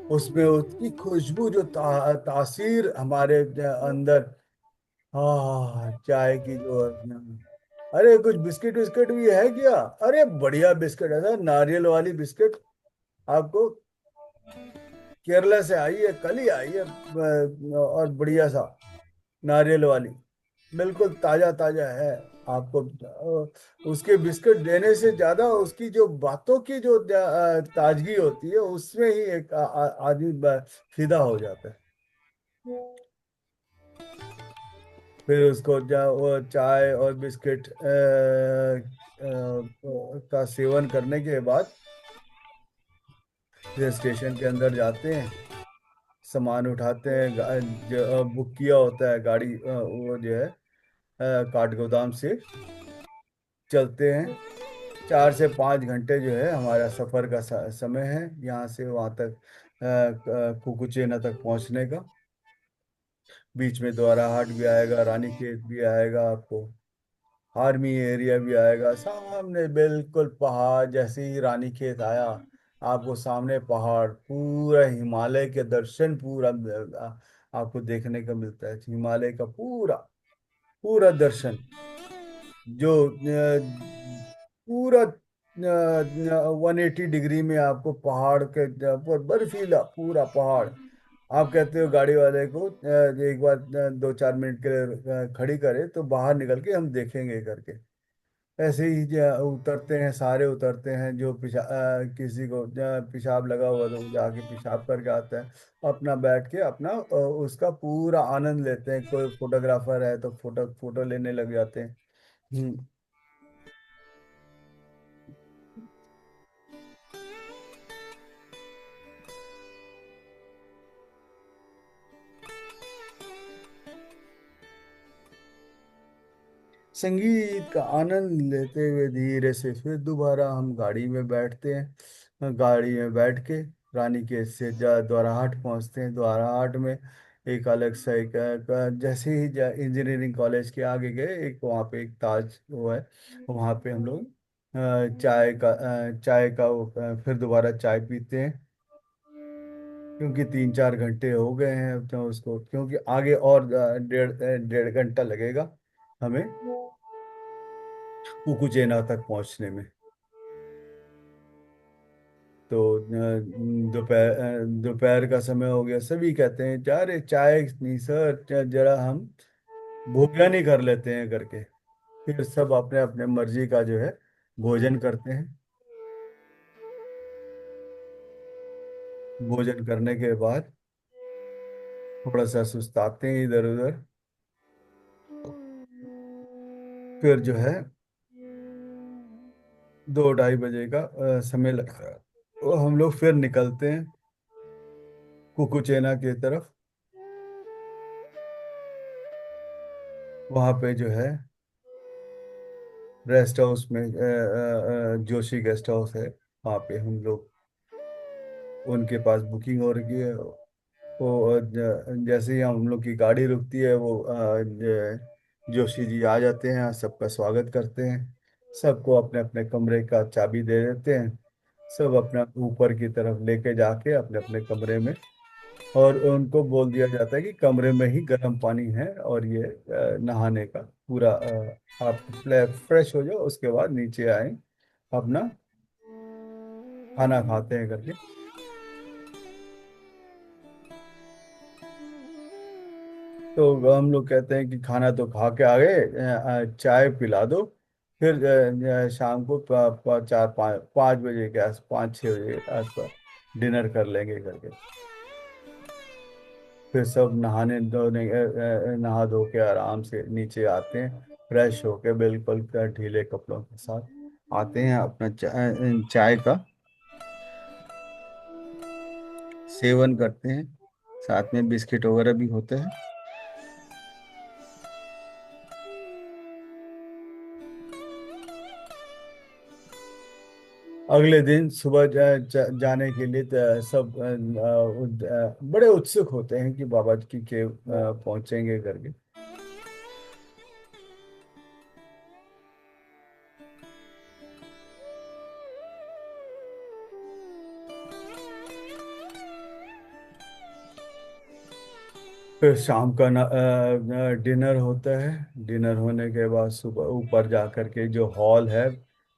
उसमें उसकी खुशबू जो तासीर हमारे अंदर। हाँ, चाय की जो, अरे कुछ बिस्किट विस्किट भी है क्या? अरे बढ़िया बिस्किट है सर, नारियल वाली बिस्किट। आपको केरला से आई है, कल ही आई है, और बढ़िया सा नारियल वाली, बिल्कुल ताजा ताजा है। आपको उसके बिस्किट देने से ज्यादा उसकी जो बातों की जो ताजगी होती है, उसमें ही एक आदमी फिदा हो जाता है। फिर उसको वो चाय और बिस्किट का सेवन करने के बाद फिर स्टेशन के अंदर जाते हैं, सामान उठाते हैं। जो बुक किया होता है गाड़ी, वो जो है काठगोदाम से चलते हैं। 4 से 5 घंटे जो है हमारा सफर का समय है, यहाँ से वहाँ तक, कुकुचेना तक पहुँचने का। बीच में द्वाराहाट भी आएगा, रानीखेत भी आएगा, आपको आर्मी एरिया भी आएगा। सामने बिल्कुल पहाड़, जैसे ही रानीखेत आया, आपको सामने पहाड़, पूरा हिमालय के दर्शन, पूरा आपको देखने को मिलता है। हिमालय का पूरा पूरा दर्शन, जो पूरा 180 डिग्री में आपको पहाड़ के ऊपर, बर्फीला पूरा पहाड़ आप कहते हो गाड़ी वाले को एक बार 2-4 मिनट के लिए खड़ी करे तो बाहर निकल के हम देखेंगे करके। ऐसे ही उतरते हैं, सारे उतरते हैं। जो किसी को पेशाब लगा हुआ तो वो जाके पेशाब करके आता है। अपना बैठ के अपना उसका पूरा आनंद लेते हैं। कोई फोटोग्राफर है तो फोटो फोटो लेने लग जाते हैं। हम्म। संगीत का आनंद लेते हुए धीरे से फिर दोबारा हम गाड़ी में बैठते हैं। गाड़ी में बैठ के रानीखेत से द्वाराहाट पहुंचते हैं। द्वाराहाट में एक अलग सा जैसे ही इंजीनियरिंग कॉलेज के आगे गए, एक वहाँ पे एक ताज वो है। वहाँ पे हम लोग चाय का फिर दोबारा चाय पीते हैं। क्योंकि 3-4 घंटे हो गए हैं अब तो उसको, क्योंकि आगे और डेढ़ डेढ़ घंटा लगेगा हमें उकुचेना तक पहुंचने में। तो दोपहर का समय हो गया। सभी कहते हैं जा रे चाय नहीं सर, जरा हम भोजन ही कर लेते हैं करके। फिर सब अपने अपने मर्जी का जो है भोजन करते हैं। भोजन करने के बाद थोड़ा सा सुस्ताते हैं इधर उधर। फिर जो है 2-2:30 बजे का समय लगता है। तो हम लोग फिर निकलते हैं कुकुचेना की तरफ। वहाँ पे जो है रेस्ट हाउस में जोशी गेस्ट हाउस है। वहाँ पे हम लोग, उनके पास बुकिंग हो रखी है। वो जैसे ही हम लोग की गाड़ी रुकती है वो जोशी जी आ जाते हैं, सबका स्वागत करते हैं। सबको अपने अपने कमरे का चाबी दे देते हैं। सब अपना ऊपर की तरफ लेके जाके अपने अपने कमरे में, और उनको बोल दिया जाता है कि कमरे में ही गर्म पानी है और ये नहाने का पूरा आप फ्रेश हो जाओ, उसके बाद नीचे आए अपना खाना खाते हैं करके। तो हम लोग कहते हैं कि खाना तो खा के आ गए, चाय पिला दो। फिर शाम को 4-5 बजे के आस 5-6 बजे के आसपास डिनर कर लेंगे करके। फिर सब नहा धो के आराम से नीचे आते हैं। फ्रेश होके बिल्कुल ढीले कपड़ों के साथ आते हैं। अपना चाय का सेवन करते हैं। साथ में बिस्किट वगैरह भी होते हैं। अगले दिन सुबह जाने के लिए सब बड़े उत्सुक होते हैं कि बाबा जी की केव पहुंचेंगे करके। फिर शाम का डिनर होता है। डिनर होने के बाद सुबह ऊपर जा करके जो हॉल है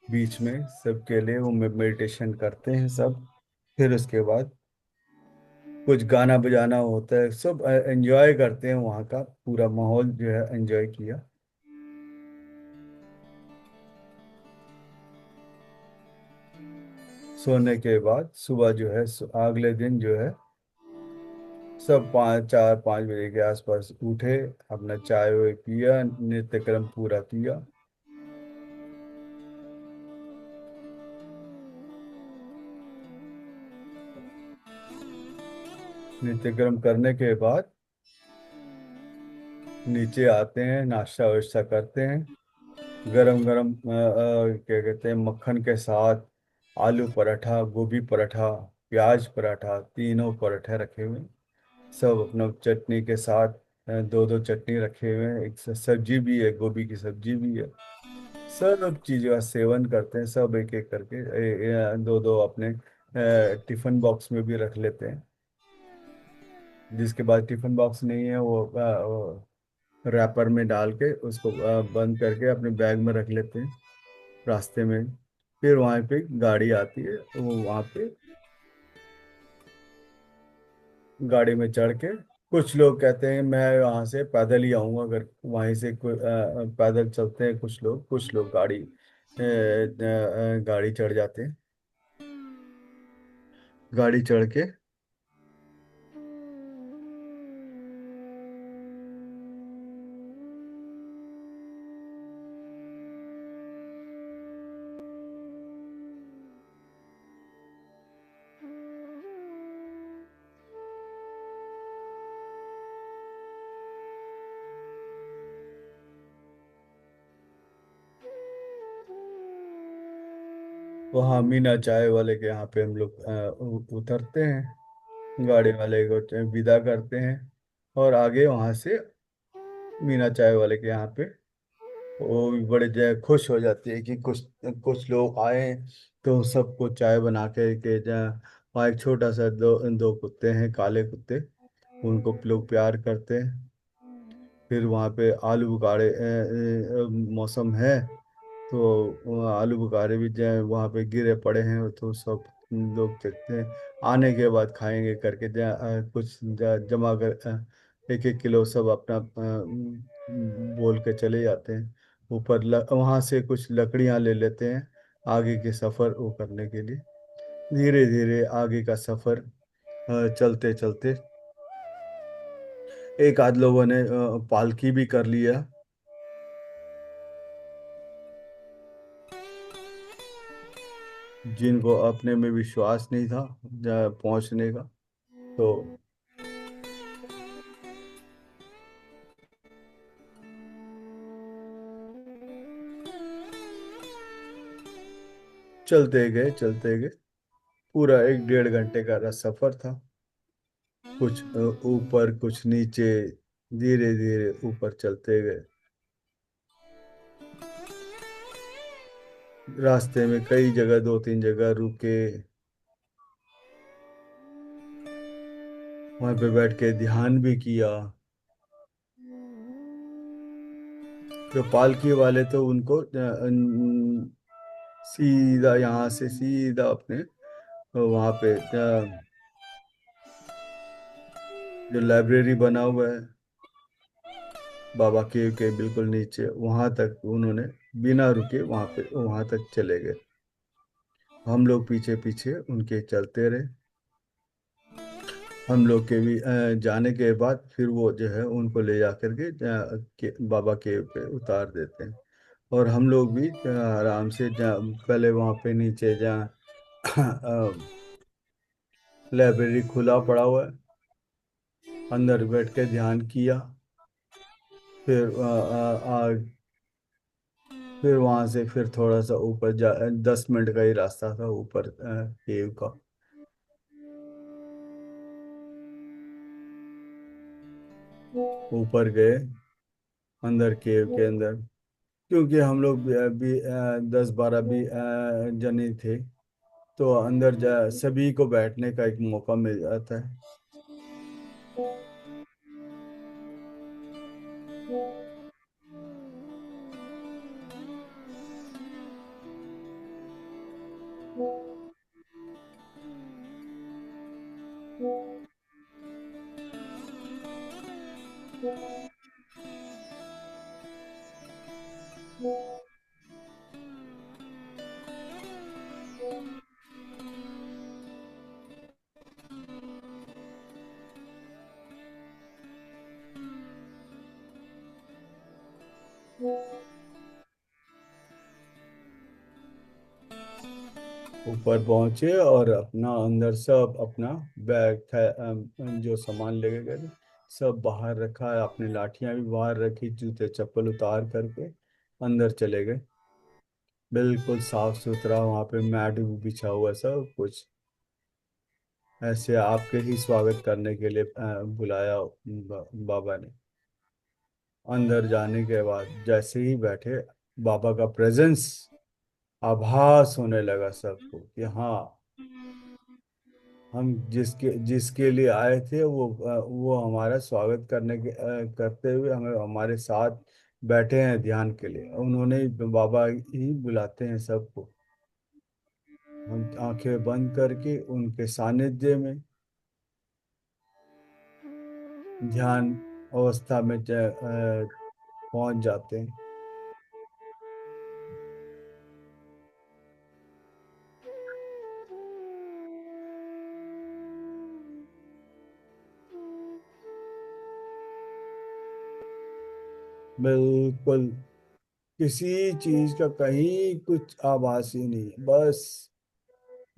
बीच में सबके लिए, वो मेडिटेशन करते हैं सब। फिर उसके बाद कुछ गाना बजाना होता है। सब एंजॉय करते हैं, वहाँ का पूरा माहौल जो है एंजॉय किया। सोने के बाद सुबह जो है अगले दिन जो है सब 4-5 बजे के आसपास उठे, अपना चाय वाय पिया, नित्यक्रम पूरा किया। नित्यक्रम करने के बाद नीचे आते हैं, नाश्ता वाश्ता करते हैं। गरम गरम क्या कहते हैं, मक्खन के साथ आलू पराठा, गोभी पराठा, प्याज पराठा, तीनों पराठे रखे हुए हैं। सब अपना चटनी के साथ, दो दो चटनी रखे हुए हैं। एक सब्जी भी है, गोभी की सब्जी भी है। सब चीज़ों का सेवन करते हैं सब एक एक करके। दो दो अपने टिफिन बॉक्स में भी रख लेते हैं। जिसके बाद टिफिन बॉक्स नहीं है वो रैपर में डाल के उसको बंद करके अपने बैग में रख लेते हैं रास्ते में। फिर वहाँ पे गाड़ी आती है, वो वहाँ पे गाड़ी में चढ़ के कुछ लोग कहते हैं मैं वहां से पैदल ही आऊंगा, अगर वहीं से पैदल चलते हैं कुछ लोग गाड़ी चढ़ जाते हैं। गाड़ी चढ़ के वहाँ मीना चाय वाले के यहाँ पे हम लोग उतरते हैं। गाड़ी वाले को विदा करते हैं और आगे वहाँ से मीना चाय वाले के यहाँ पे वो भी बड़े जो खुश हो जाती है कि कुछ कुछ लोग आए, तो सबको चाय बना के वहाँ एक छोटा सा दो कुत्ते हैं, काले कुत्ते, उनको लोग प्यार करते हैं। फिर वहाँ पे आलू बुखारे मौसम है, तो आलू बुखारे भी जो है वहाँ पे गिरे पड़े हैं, तो सब लोग देखते हैं। आने के बाद खाएंगे करके कुछ जमा कर 1-1 किलो सब अपना बोल के चले जाते हैं। ऊपर वहाँ से कुछ लकड़ियाँ ले लेते हैं आगे के सफ़र वो करने के लिए। धीरे धीरे आगे का सफ़र चलते चलते एक आध लोगों ने पालकी भी कर लिया, जिनको अपने में विश्वास नहीं था पहुंचने का। तो चलते गए, पूरा 1-1.5 घंटे का सफर था। कुछ ऊपर कुछ नीचे, धीरे धीरे ऊपर चलते गए। रास्ते में कई जगह 2-3 जगह रुके, वहां पे बैठ के ध्यान भी किया। जो पालकी वाले तो उनको सीधा यहाँ से सीधा अपने वहां पे जो लाइब्रेरी बना हुआ है बाबा के बिल्कुल नीचे, वहां तक उन्होंने बिना रुके वहां तक चले गए। हम लोग पीछे पीछे उनके चलते रहे। हम लोग के भी जाने के बाद फिर वो जो है उनको ले जा करके बाबा के पे उतार देते हैं। और हम लोग भी आराम से पहले वहाँ पे नीचे जहाँ लाइब्रेरी खुला पड़ा हुआ है, अंदर बैठ के ध्यान किया। फिर फिर वहां से फिर थोड़ा सा ऊपर 10 मिनट का ही रास्ता था ऊपर केव का। ऊपर गए अंदर केव के अंदर, क्योंकि हम लोग भी 10-12 भी जने थे, तो अंदर सभी को बैठने का एक मौका मिल जाता है। ऊपर पहुंचे और अपना अंदर सब अपना बैग था, जो सामान लेके गए थे सब बाहर रखा, अपनी लाठियां भी बाहर रखी, जूते चप्पल उतार करके अंदर चले गए। बिल्कुल साफ सुथरा, वहां पे मैट भी बिछा हुआ, सब कुछ ऐसे आपके ही स्वागत करने के लिए बुलाया बाबा ने। अंदर जाने के बाद जैसे ही बैठे, बाबा का प्रेजेंस आभास होने लगा सबको कि हाँ, हम जिसके लिए आए थे वो हमारा स्वागत करते हुए हमें हमारे साथ बैठे हैं ध्यान के लिए। उन्होंने बाबा ही बुलाते हैं सबको। हम आंखें बंद करके उनके सानिध्य में ध्यान अवस्था में पहुंच जाते हैं। बिल्कुल किसी चीज का कहीं कुछ आभास ही नहीं है, बस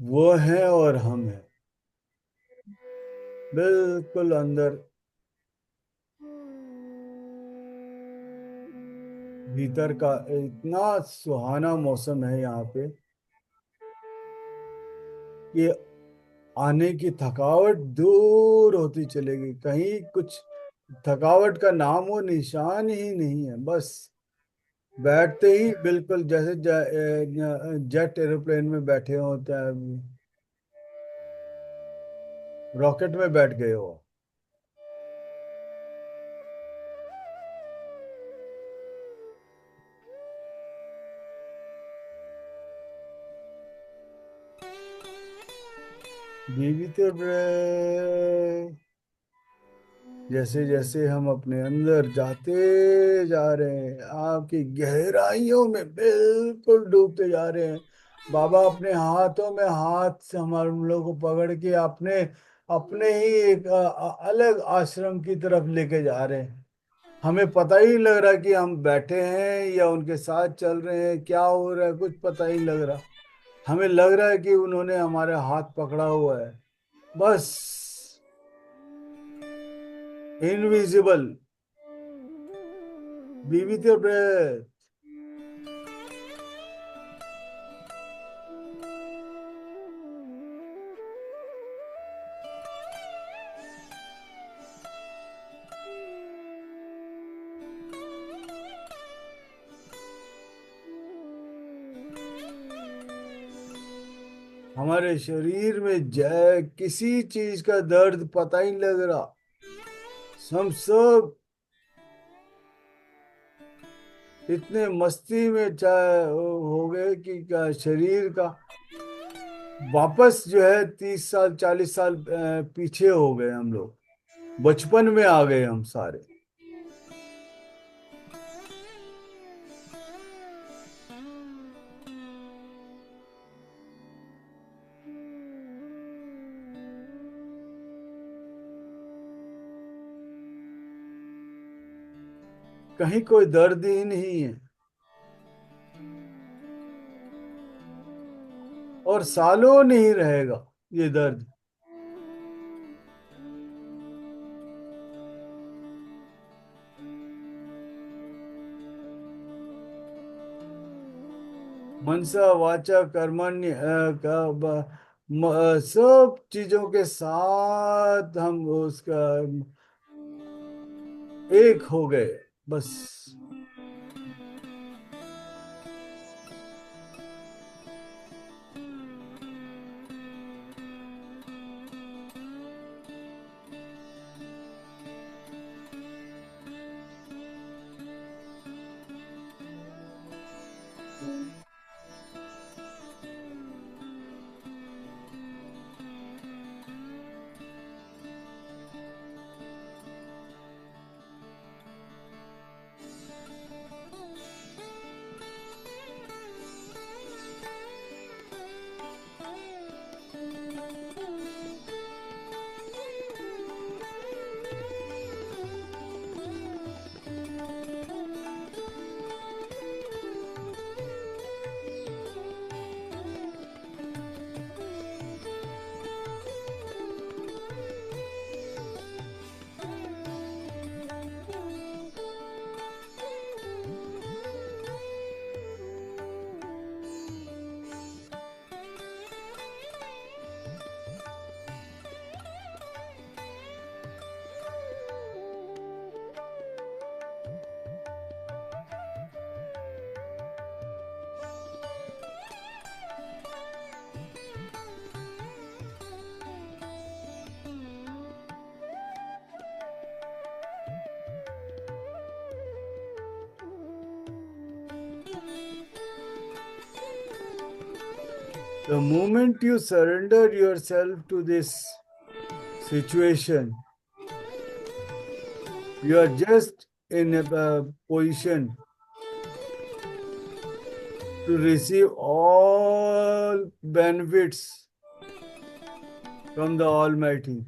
वो है और हम हैं, बिल्कुल अंदर भीतर का। इतना सुहाना मौसम है यहाँ पे कि आने की थकावट दूर होती चलेगी, कहीं कुछ थकावट का नामो निशान ही नहीं है। बस बैठते ही बिल्कुल जैसे जेट एरोप्लेन में बैठे होते हैं, रॉकेट में बैठ गए हो। बीवी तो जैसे जैसे हम अपने अंदर जाते जा रहे हैं, आपकी गहराइयों में बिल्कुल डूबते जा रहे हैं। बाबा अपने हाथों में हाथ से हम लोग को पकड़ के अपने अपने ही एक अलग आश्रम की तरफ लेके जा रहे हैं। हमें पता ही नहीं लग रहा कि हम बैठे हैं या उनके साथ चल रहे हैं, क्या हो रहा है कुछ पता ही नहीं लग रहा। हमें लग रहा है कि उन्होंने हमारे हाथ पकड़ा हुआ है, बस invisible. Be with your breath. हमारे शरीर में जय किसी चीज का दर्द पता ही नहीं लग रहा। हम सब इतने मस्ती में चाहे हो गए कि शरीर का वापस जो है 30 साल 40 साल पीछे हो गए हम लोग, बचपन में आ गए हम सारे। कहीं कोई दर्द ही नहीं है और सालों नहीं रहेगा ये दर्द। मनसा वाचा कर्मण्य सब चीजों के साथ हम उसका एक हो गए, बस। The moment you surrender yourself to this situation, You are just in a position to receive all benefits from the Almighty.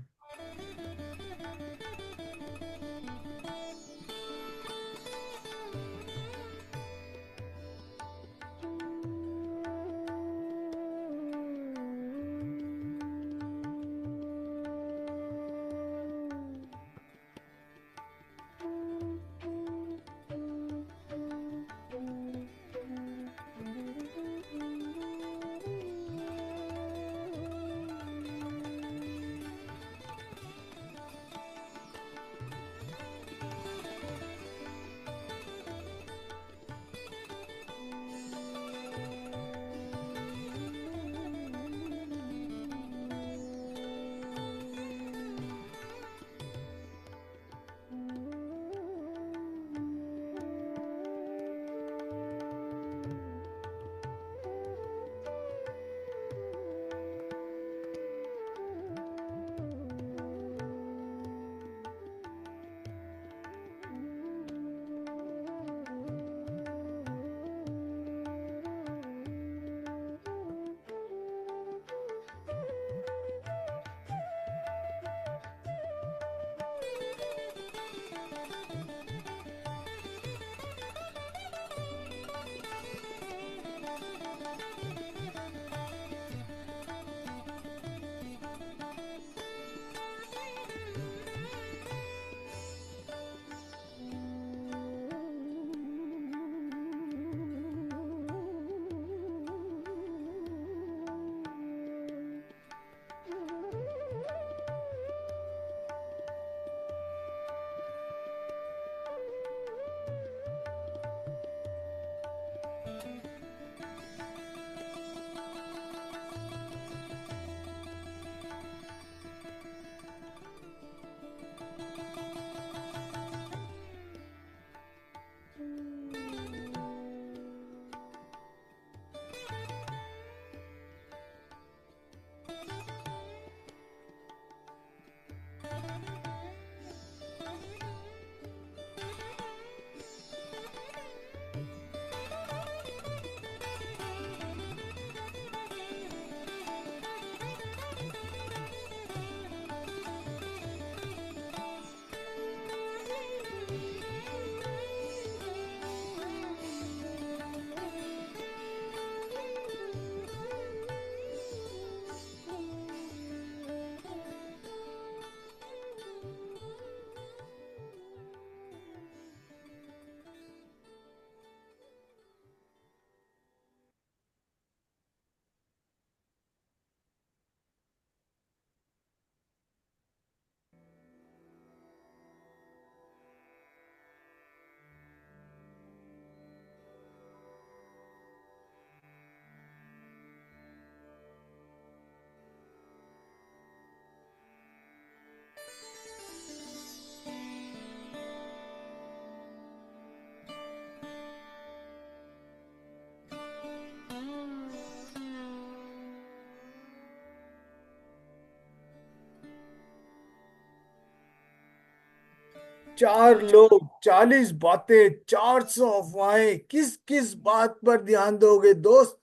चार लोग, 40 बातें, 400 अफवाहें, किस किस बात पर ध्यान दोगे दोस्त?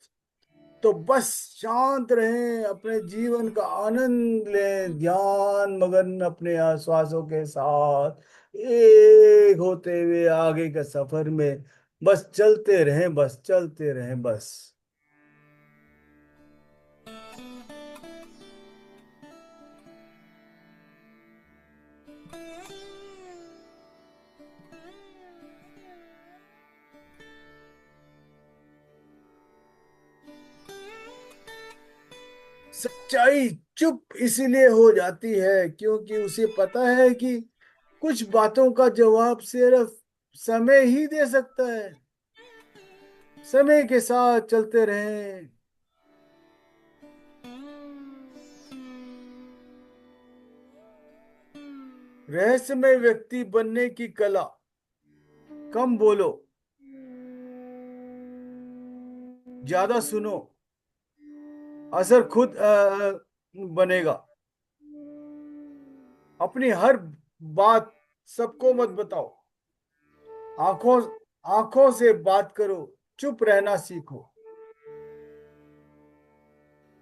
तो बस शांत रहें, अपने जीवन का आनंद लें, ध्यान मगन अपने आश्वासों के साथ एक होते हुए आगे के सफर में बस चलते रहें, बस चलते रहें, बस। सच्चाई चुप इसीलिए हो जाती है क्योंकि उसे पता है कि कुछ बातों का जवाब सिर्फ समय ही दे सकता है। समय के साथ चलते रहें। रहस्यमय व्यक्ति बनने की कला। कम बोलो, ज्यादा सुनो, असर खुद बनेगा। अपनी हर बात सबको मत बताओ। आंखों आंखों से बात करो, चुप रहना सीखो।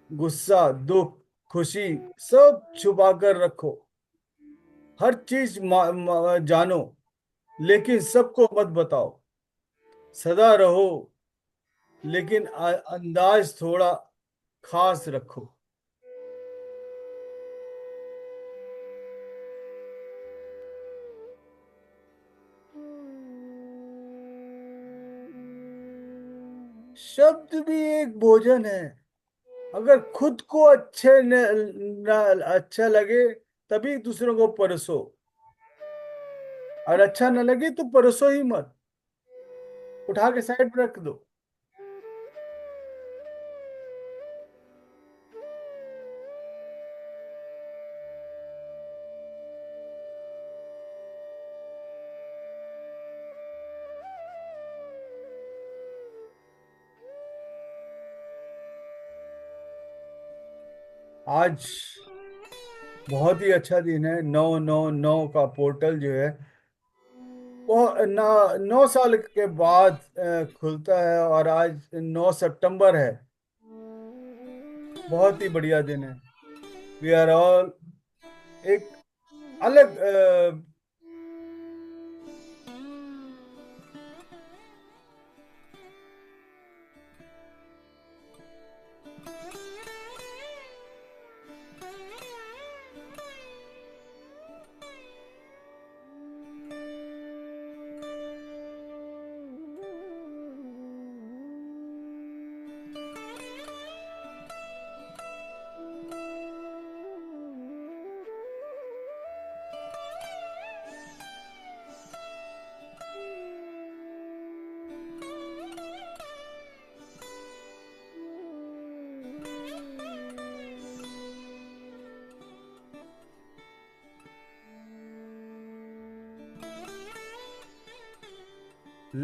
गुस्सा, दुख, खुशी सब छुपा कर रखो। हर चीज जानो, लेकिन सबको मत बताओ। सदा रहो, लेकिन अंदाज थोड़ा खास रखो। शब्द भी एक भोजन है। अगर खुद को अच्छा लगे तभी दूसरों को परोसो, और अच्छा न लगे तो परोसो ही मत, उठा के साइड में रख दो। आज बहुत ही अच्छा दिन है। 999 का पोर्टल जो है वो 9 साल के बाद खुलता है, और आज 9 सितंबर है। बहुत ही बढ़िया दिन है। वी आर ऑल एक अलग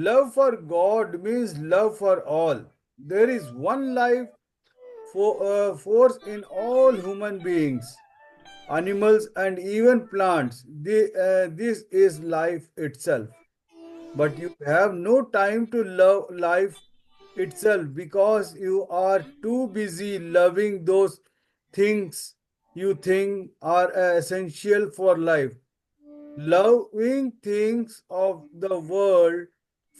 love for God means love for all. There is one life force in all human beings, animals, and even plants. This is life itself. But you have no time to love life itself because you are too busy loving those things you think are essential for life. Loving things of the world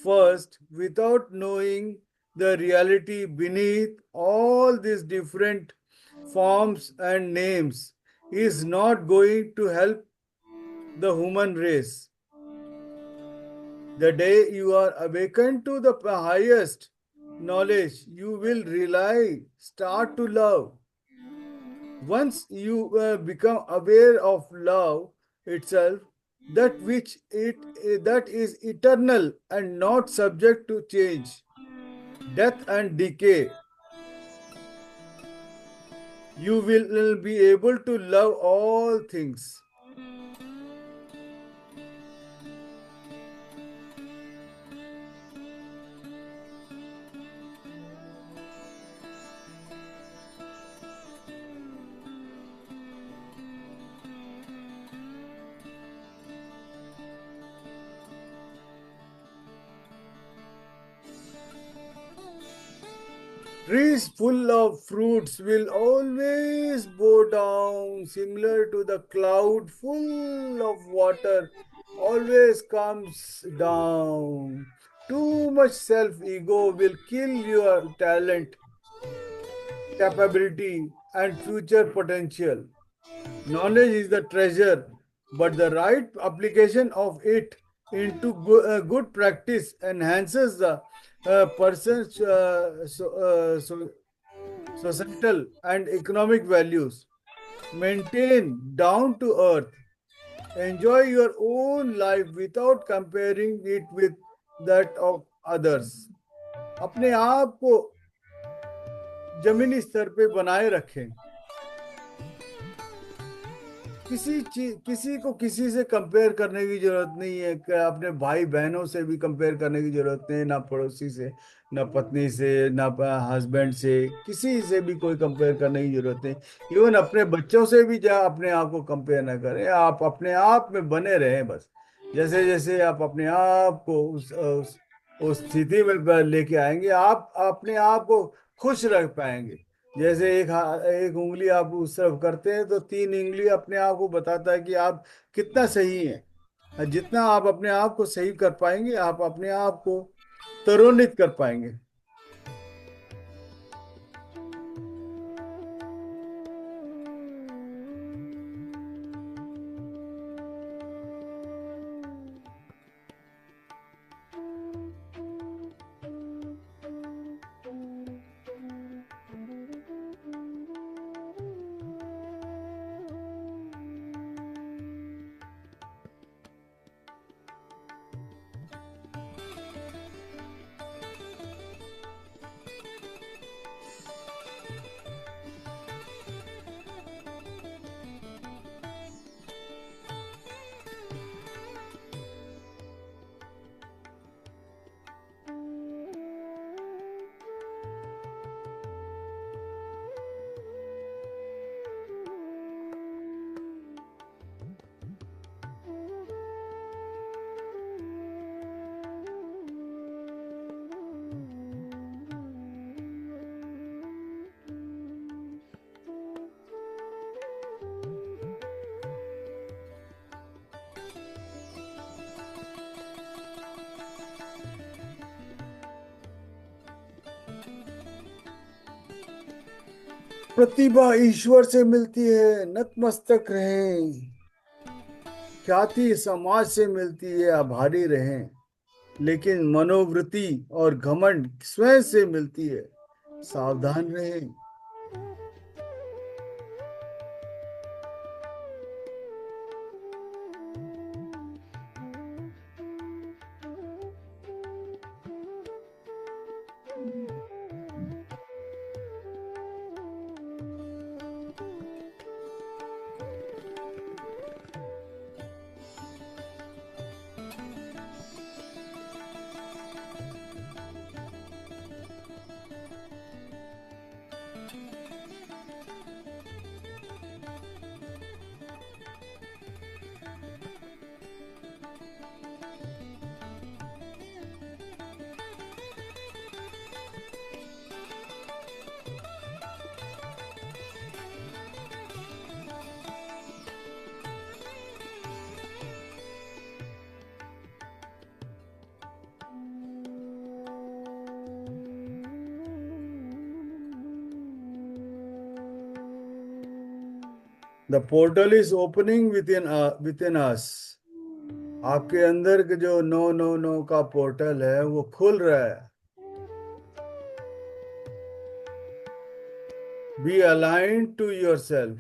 first without knowing the reality beneath all these different forms and names is not going to help the human race. The day you are awakened to the highest knowledge, you will start to love. Once you become aware of love itself, that is eternal and not subject to change, death and decay, you will be able to love all things. Trees full of fruits will always bow down, similar to the cloud full of water always comes down. Too much self ego will kill your talent, capability, and future potential. Knowledge is the treasure, but the right application of it into good practice enhances the person's societal and economic values. Maintain down to earth. Enjoy your own life without comparing it with that of others. अपने आप को जमीनी स्तर पे बनाए रखें। किसी को किसी से कंपेयर करने की जरूरत नहीं है। अपने भाई बहनों से भी कंपेयर करने की जरूरत नहीं है, ना पड़ोसी से, ना पत्नी से, ना हस्बैंड से, किसी से भी कोई कंपेयर करने की जरूरत नहीं। इवन अपने बच्चों से भी अपने आप को कंपेयर ना करें। आप अपने आप में बने रहें बस। जैसे जैसे आप अपने आप को उस स्थिति में लेके आएंगे, आप अपने आप को खुश रख पाएंगे। जैसे एक उंगली आप उस तरफ करते हैं तो तीन उंगली अपने आप को बताता है कि आप कितना सही हैं। जितना आप अपने आप को सही कर पाएंगे, आप अपने आप को तरोन्नत कर पाएंगे। प्रतिभा ईश्वर से मिलती है, नतमस्तक रहें। ख्याति समाज से मिलती है, आभारी रहें। लेकिन मनोवृत्ति और घमंड स्वयं से मिलती है, सावधान रहें। The portal is opening within us. आपके अंदर के जो 999 का पोर्टल है वो खुल रहा है। Be aligned to yourself.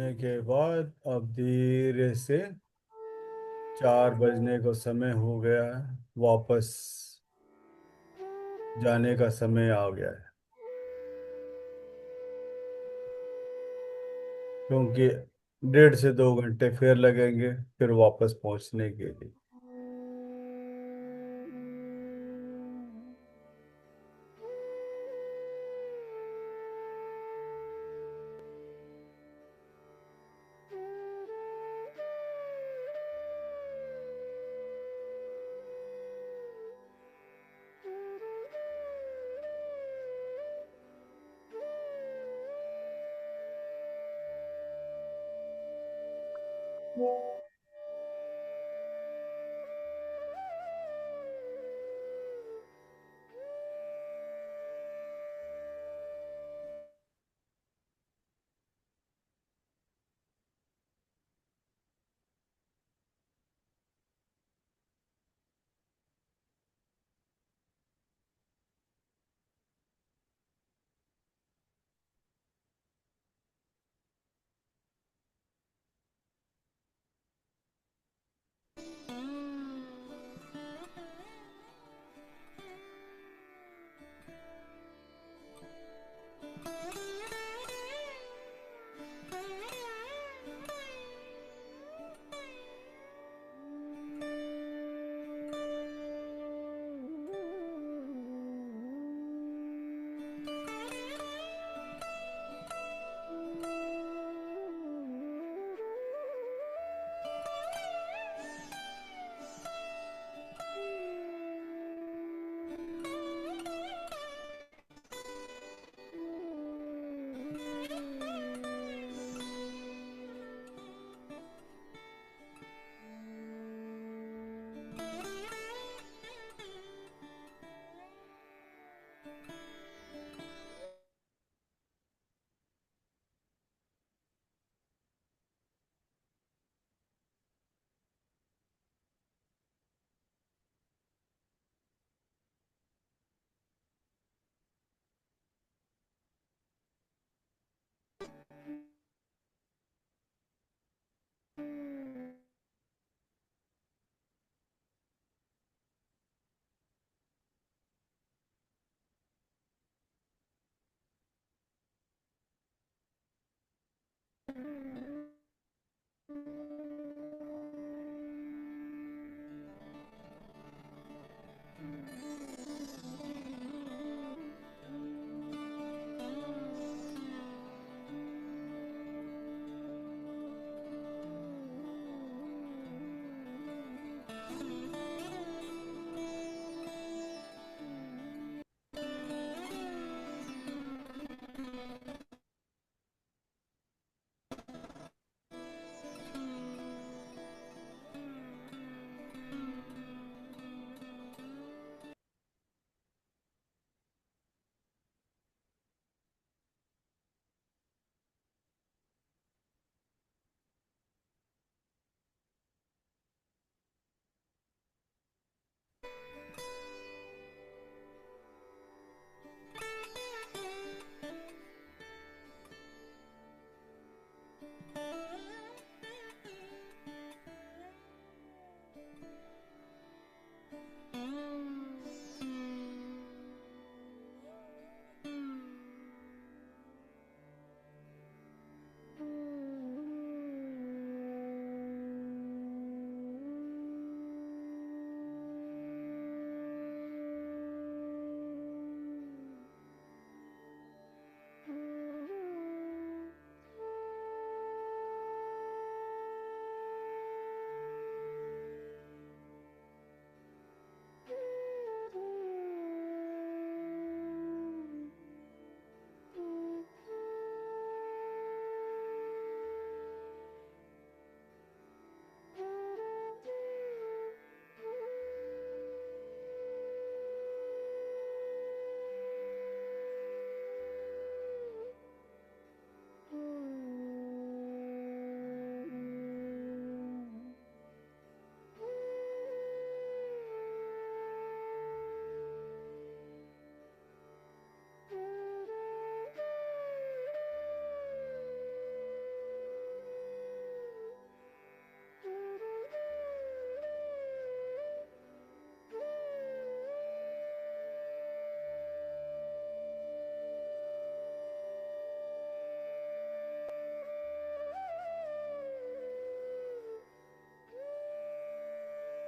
पहुंचने के बाद अब धीरे से 4 बजने का समय हो गया है, वापस जाने का समय आ गया है, क्योंकि 1.5 से 2 घंटे फिर लगेंगे फिर वापस पहुंचने के लिए।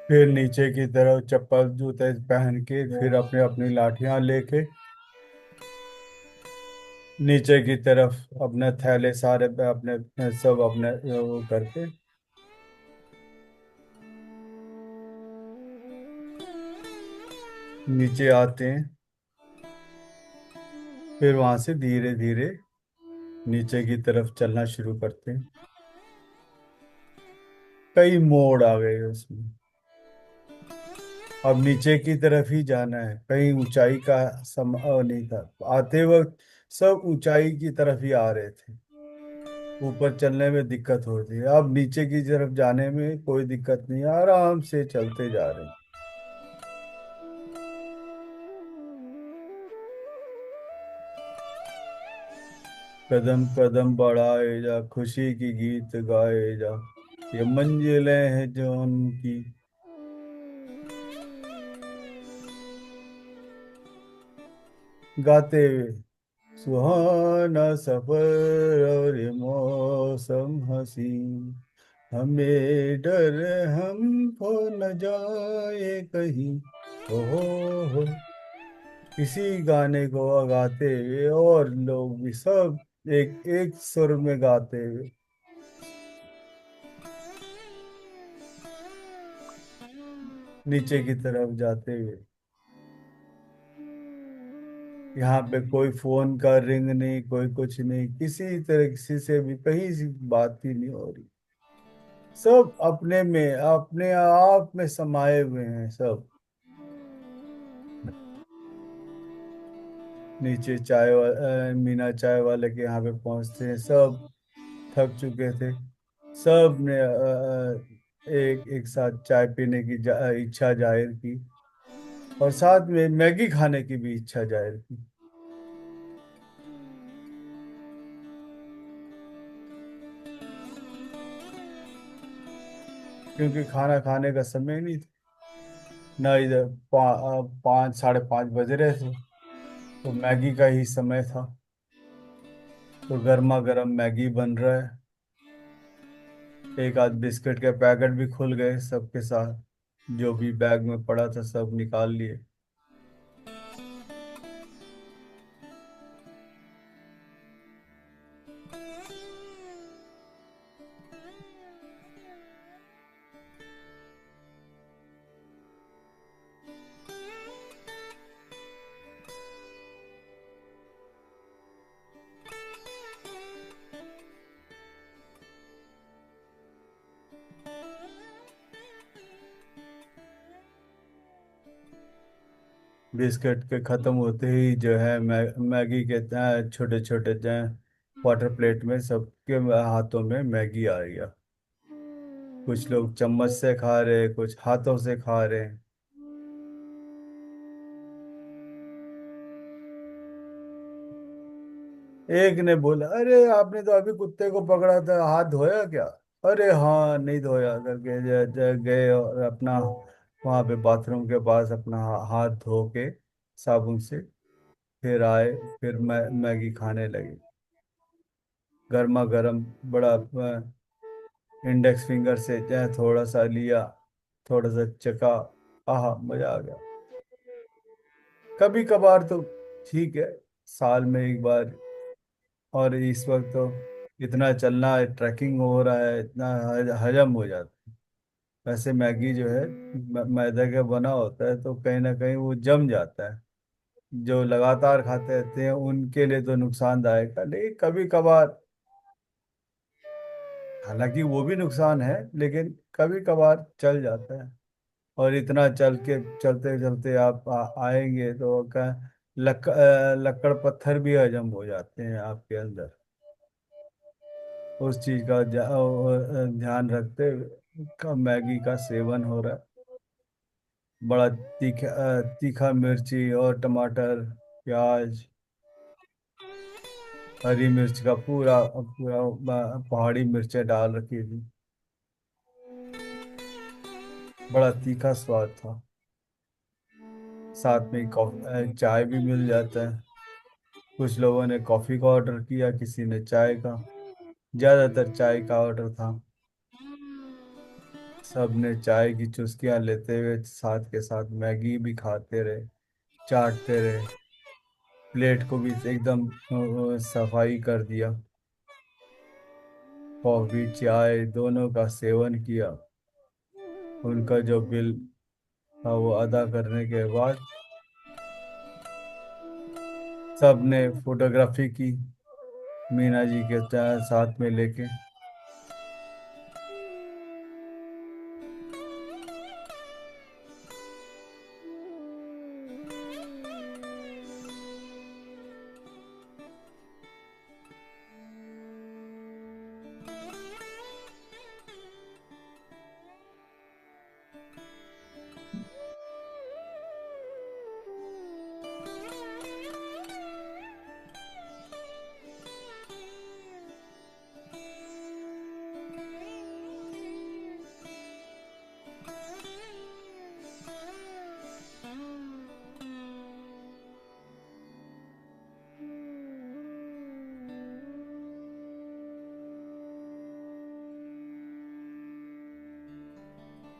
फिर नीचे की तरफ चप्पल जूते पहन के फिर अपने अपनी लाठियां लेके नीचे की तरफ अपने थैले सारे पे अपने सब अपने वो करके नीचे आते हैं। फिर वहां से धीरे धीरे नीचे की तरफ चलना शुरू करते हैं। कई मोड़ आ गए उसमें। अब नीचे की तरफ ही जाना है, कहीं ऊंचाई का नहीं था। आते वक्त सब ऊंचाई की तरफ ही आ रहे थे। ऊपर चलने में दिक्कत होती है, अब नीचे की तरफ जाने में कोई दिक्कत नहीं, आराम से चलते जा रहे हैं। कदम कदम बढ़ाए जा, खुशी की गीत गाए जा, ये मंजिलें हैं जौन की। गाते हुए सुहाना सफर और ये मौसम हसीन, हमें डर हमको न जाए कहीं। हो इसी गाने को गाते हुए और लोग भी सब एक एक सुर में गाते हुए नीचे की तरफ जाते हुए। यहाँ पे कोई फोन का रिंग नहीं, कोई कुछ नहीं, किसी तरह किसी से भी कहीं से बात ही नहीं हो रही। सब अपने में अपने आप में समाये हुए हैं सब। नीचे मीना चाय वाले के यहाँ पे पहुंचते हैं, सब थक चुके थे। सब ने एक एक साथ चाय पीने की इच्छा जाहिर की और साथ में मैगी खाने की भी इच्छा जाहिर की। क्योंकि खाना खाने का समय नहीं था ना, इधर 5 साढ़े 5 बज रहे थे, तो मैगी का ही समय था। तो गर्मा गर्म मैगी बन रहा है। एक आध बिस्किट के पैकेट भी खुल गए सबके साथ, जो भी बैग में पड़ा था सब निकाल लिए। बिस्किट के खत्म होते ही जो है मैगी के छोटे छोटे वाटर प्लेट में सबके हाथों में मैगी आ गया। कुछ लोग चम्मच से खा रहे, कुछ हाथों से खा रहे। एक ने बोला, अरे आपने तो अभी कुत्ते को पकड़ा था, हाथ धोया क्या? अरे हाँ नहीं धोया करके गए और अपना वहां पे बाथरूम के पास अपना हाथ धो के साबुन से फिर आए। फिर मैगी खाने लगे, गर्मा गर्म। बड़ा इंडेक्स फिंगर से थोड़ा सा लिया, थोड़ा सा चखा, आहा मजा आ गया। कभी कभार तो ठीक है, साल में एक बार। और इस वक्त तो इतना चलना है, ट्रैकिंग हो रहा है, इतना हजम हो जाता है। वैसे मैगी जो है मैदा का बना होता है, तो कहीं ना कहीं वो जम जाता है। जो लगातार खाते रहते हैं उनके लिए तो नुकसानदायक है, लेकिन कभी कभार, हालांकि वो भी नुकसान है, लेकिन कभी कभार चल जाता है। और इतना चलते चलते आप आएंगे तो लक्कड़ पत्थर भी हजम हो जाते हैं आपके अंदर। उस चीज का ध्यान रखते हुए का मैगी का सेवन हो रहा है। बड़ा तीखा मिर्ची और टमाटर, प्याज, हरी मिर्च का पूरा पूरा पहाड़ी मिर्चें डाल रखी थी। बड़ा तीखा स्वाद था। साथ में चाय भी मिल जाता है। कुछ लोगों ने कॉफ़ी का ऑर्डर किया, किसी ने चाय का। ज़्यादातर चाय का ऑर्डर था। सब ने चाय की चुस्कियां लेते हुए साथ के साथ मैगी भी खाते रहे, चाटते रहे। प्लेट को भी एकदम सफाई कर दिया। कॉफी चाय दोनों का सेवन किया। उनका जो बिल था वो अदा करने के बाद सब ने फोटोग्राफी की, मीना जी के साथ में लेके।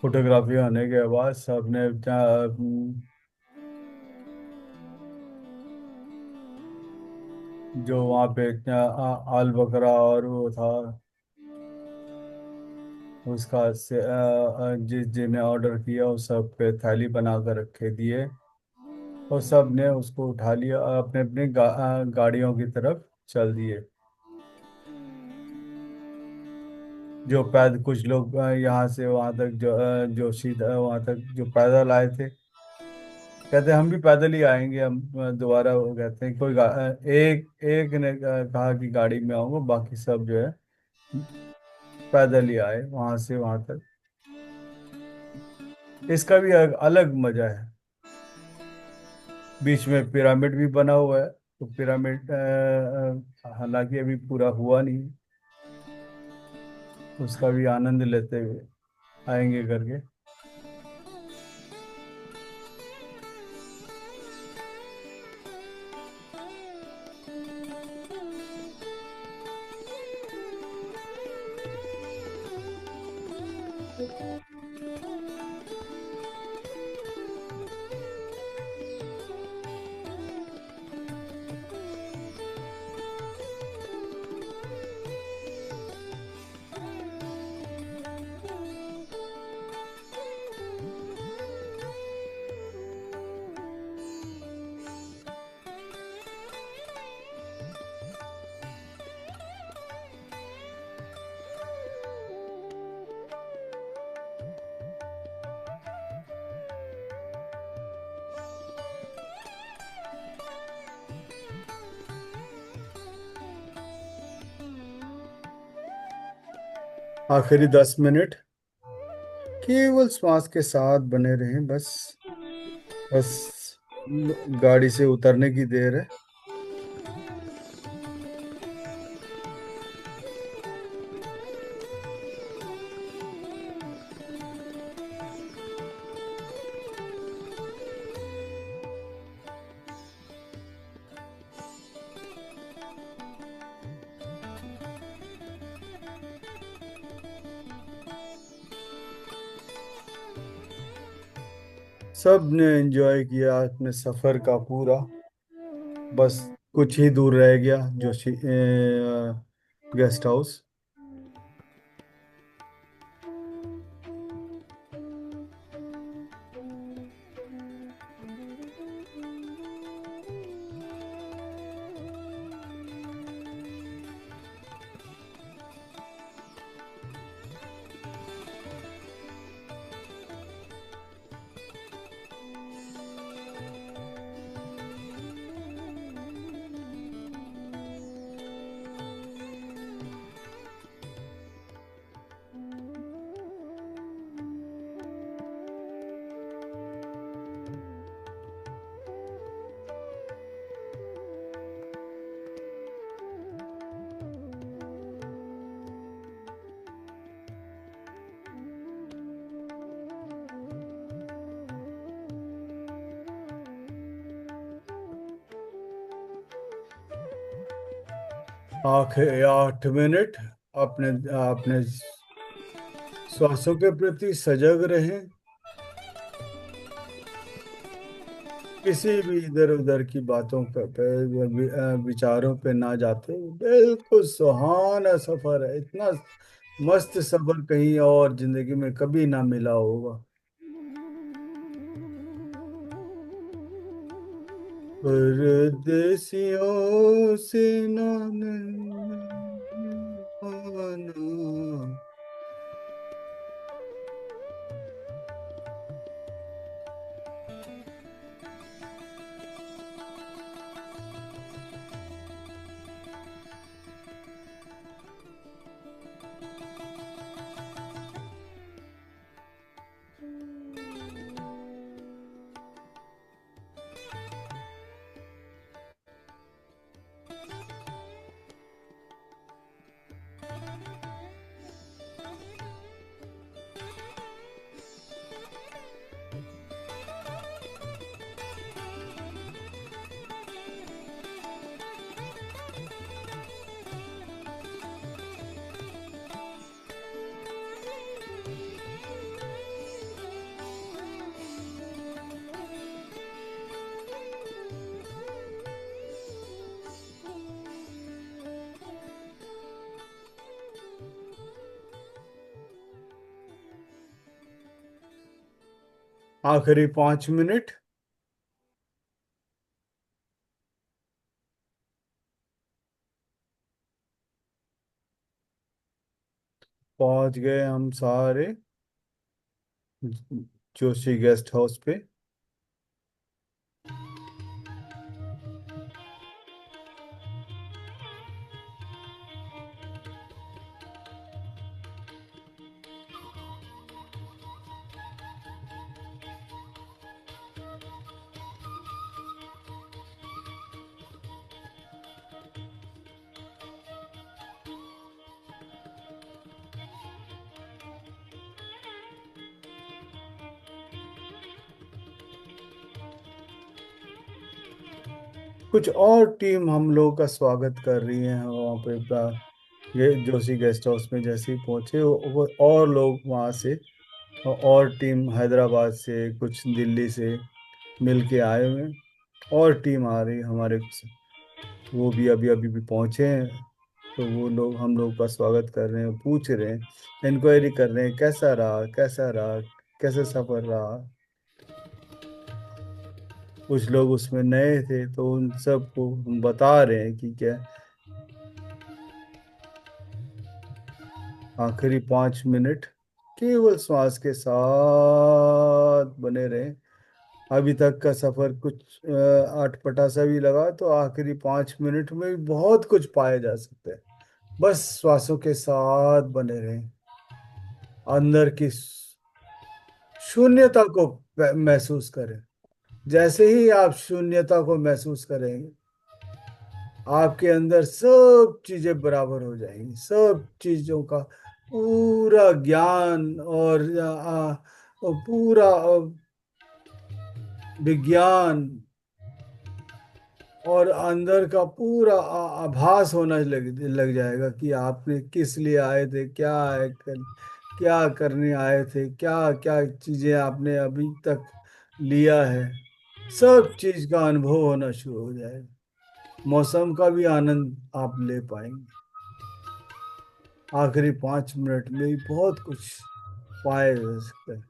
फोटोग्राफी होने के बाद सबने जो वहाँ पे आल बकरा और वो था उसका जिस जिन्हें ऑर्डर किया उस सब पे थाली बना कर रखे दिए। और सब ने उसको उठा लिया, अपने अपने गाड़ियों की तरफ चल दिए। जो कुछ लोग यहाँ से वहाँ तक जो सीधा वहाँ तक जो पैदल आए थे, कहते हम भी पैदल ही आएंगे। हम दोबारा वो कहते हैं कोई एक एक ने कहा कि गाड़ी में आऊंगा, बाकी सब जो है पैदल ही आए वहां से वहां तक। इसका भी एक अलग मजा है। बीच में पिरामिड भी बना हुआ है, तो पिरामिड हालांकि अभी पूरा हुआ नहीं, उसका भी आनंद लेते हुए आएंगे करके। आखिरी 10 मिनट केवल श्वास के साथ बने रहें, बस बस गाड़ी से उतरने की देर है। सब ने एंजॉय किया अपने सफर का पूरा। बस कुछ ही दूर रह गया जो गेस्ट हाउस। आखिर 8 मिनट अपने अपने श्वासों के प्रति सजग रहें, किसी भी इधर उधर की बातों विचारों पे ना जाते। बिल्कुल सुहाना सफर है, इतना मस्त सफर कहीं और जिंदगी में कभी ना मिला होगा। परदेसियों से नाने आना। आखिरी 5 मिनट। पहुंच गए हम सारे जोशी गेस्ट हाउस पे। कुछ और टीम हम लोग का स्वागत कर रही है वहाँ पे ये जोशी गेस्ट हाउस में जैसे ही पहुंचे वो और लोग वहाँ से और टीम हैदराबाद से कुछ दिल्ली से मिल के आए हुए हैं। और टीम आ रही है हमारे, वो भी अभी अभी भी पहुंचे हैं। तो वो लोग हम लोग का स्वागत कर रहे हैं, पूछ रहे हैं, इंक्वायरी कर रहे हैं कैसा रहा कैसा रहा, कैसे सफर रहा। कुछ लोग उसमें नए थे तो उन सबको हम बता रहे हैं कि क्या आखिरी 5 मिनट केवल श्वास के साथ बने रहे। अभी तक का सफर कुछ अटपटा सा भी लगा तो आखिरी 5 मिनट में भी बहुत कुछ पाया जा सकता है। बस श्वासों के साथ बने रहें, अंदर की शून्यता को महसूस करें। जैसे ही आप शून्यता को महसूस करेंगे आपके अंदर सब चीजें बराबर हो जाएंगी, सब चीजों का पूरा ज्ञान और पूरा विज्ञान और अंदर का पूरा आभास होना लग जाएगा कि आपने किस लिए आए थे, क्या करने आए थे, क्या क्या चीजें आपने अभी तक लिया है। सब चीज का अनुभव होना शुरू हो जाएगा। मौसम का भी आनंद आप ले पाएंगे। आखिरी 5 मिनट में ही बहुत कुछ पाया जा सकता है।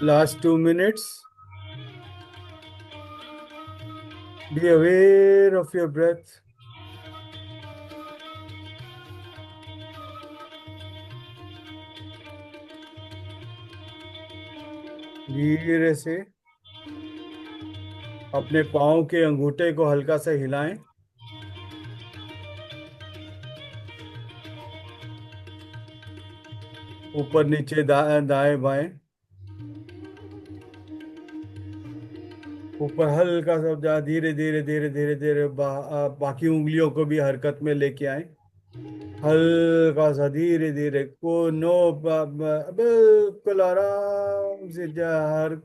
Last 2 minutes. Be aware of your breath. धीरे से अपने पाँव के अंगूठे को हल्का सा हिलाएं। ऊपर नीचे दाएं बाएं। ऊपर हल्का सा धीरे धीरे धीरे धीरे धीरे बाकी उंगलियों को भी हरकत में लेके आए। हल्का सा धीरे धीरे को नो बिल्कुल आराम से हर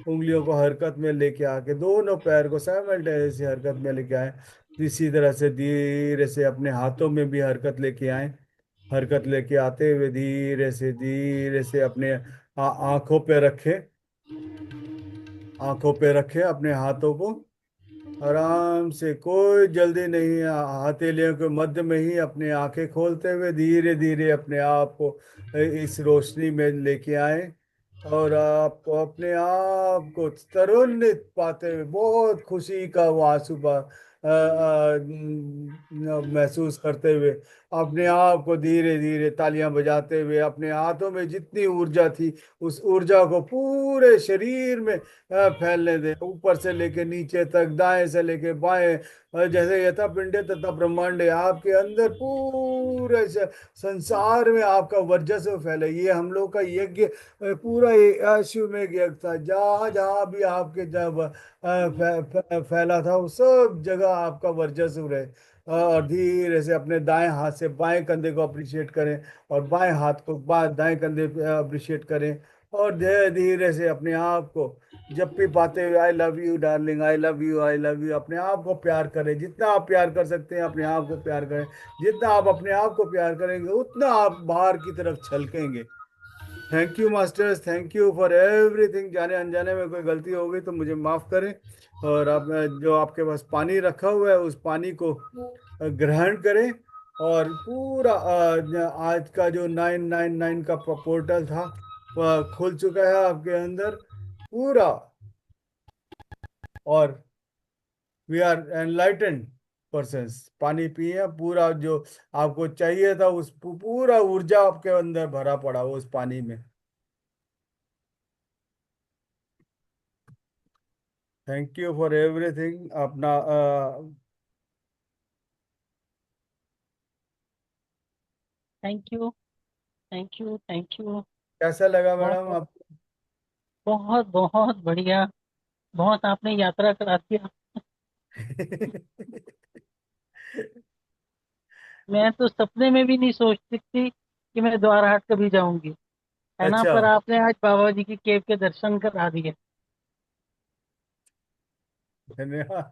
उंगलियों को हरकत में लेके आके दोनों पैर को साइमल्टेनियसली हरकत में लेके आए। इसी तरह से धीरे से अपने हाथों में भी हरकत लेके आए। हरकत लेके आते हुए धीरे से अपने आंखों पे रखे। आंखों पे रखे अपने हाथों को आराम से, कोई जल्दी नहीं है। हथेलियों के मध्य में ही अपने आंखें खोलते हुए धीरे धीरे अपने आप को इस रोशनी में लेके आए और आपको अपने आप को तरोन्नत पाते हुए बहुत खुशी का वो आंसू महसूस करते हुए अपने आप को धीरे धीरे तालियां बजाते हुए अपने हाथों में जितनी ऊर्जा थी उस ऊर्जा को पूरे शरीर में फैलने दे, ऊपर से लेके नीचे तक, दाएं से लेके बाएं। जैसे यथा पिंडे तथा ब्रह्मांडे, आपके अंदर पूरे संसार में आपका वर्चस्व फैले। ये हम लोग का यज्ञ पूरा अश्वमेध यज्ञ था। जहाँ जहाँ भी आपके जब फैला था उस सब जगह आपका वर्चस्व रहे। और धीरे से अपने दाएं हाथ से बाएं कंधे को अप्रिशिएट करें और बाएं हाथ को दाएं कंधे पे अप्रिशिएट करें और धीरे धीरे से अपने आप को जब भी पाते हुए I love you darling, I love you, I love you, अपने आप को प्यार करें। जितना आप प्यार कर सकते हैं अपने आप को प्यार करें। जितना आप अपने आप को प्यार करेंगे उतना आप बाहर की तरफ छलकेंगे। Thank you masters, thank you for everything. जाने अनजाने में कोई गलती हो गई तो मुझे माफ करें। और आप जो आपके पास पानी रखा हुआ है उस पानी को ग्रहण करें और पूरा आज का जो 999 का पोर्टल था वह खुल चुका है आपके अंदर पूरा। और वी आर एनलाइटेंड पर्सन्स। पानी पिए, पूरा जो आपको चाहिए था उस पूरा ऊर्जा आपके अंदर भरा पड़ा उस पानी में। थैंक यू फॉर एवरीथिंग अपना। Thank you, thank you, thank you. कैसा लगा बहुत मैडम बहुत आपको? बहुत बहुत बढ़िया। बहुत आपने यात्रा करा दिया। मैं तो सपने में भी नहीं सोचती थी कि मैं द्वारहाट कभी जाऊंगी, है ना, अच्छा। पर आपने आज बाबा जी की केव के दर्शन करा दिए। धन्यवाद।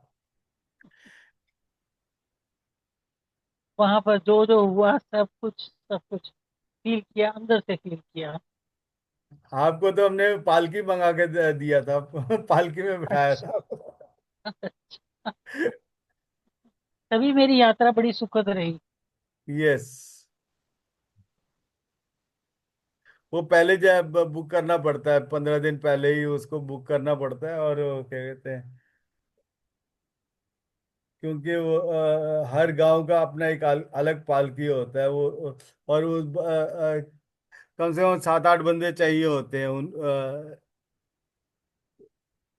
वहां पर जो जो हुआ सब कुछ फील किया, अंदर से फील किया। आपको तो हमने पालकी मंगा के दिया था। पालकी में बिठाया अच्छा। था। तभी मेरी यात्रा बड़ी सुखद रही। यस। वो पहले जब बुक करना पड़ता है, 15 दिन पहले ही उसको बुक करना पड़ता है। और वो क्या कहते हैं, क्योंकि वो हर गांव का अपना एक अलग पालकी होता है वो। और वो कम से कम 7-8 बंदे चाहिए होते हैं उन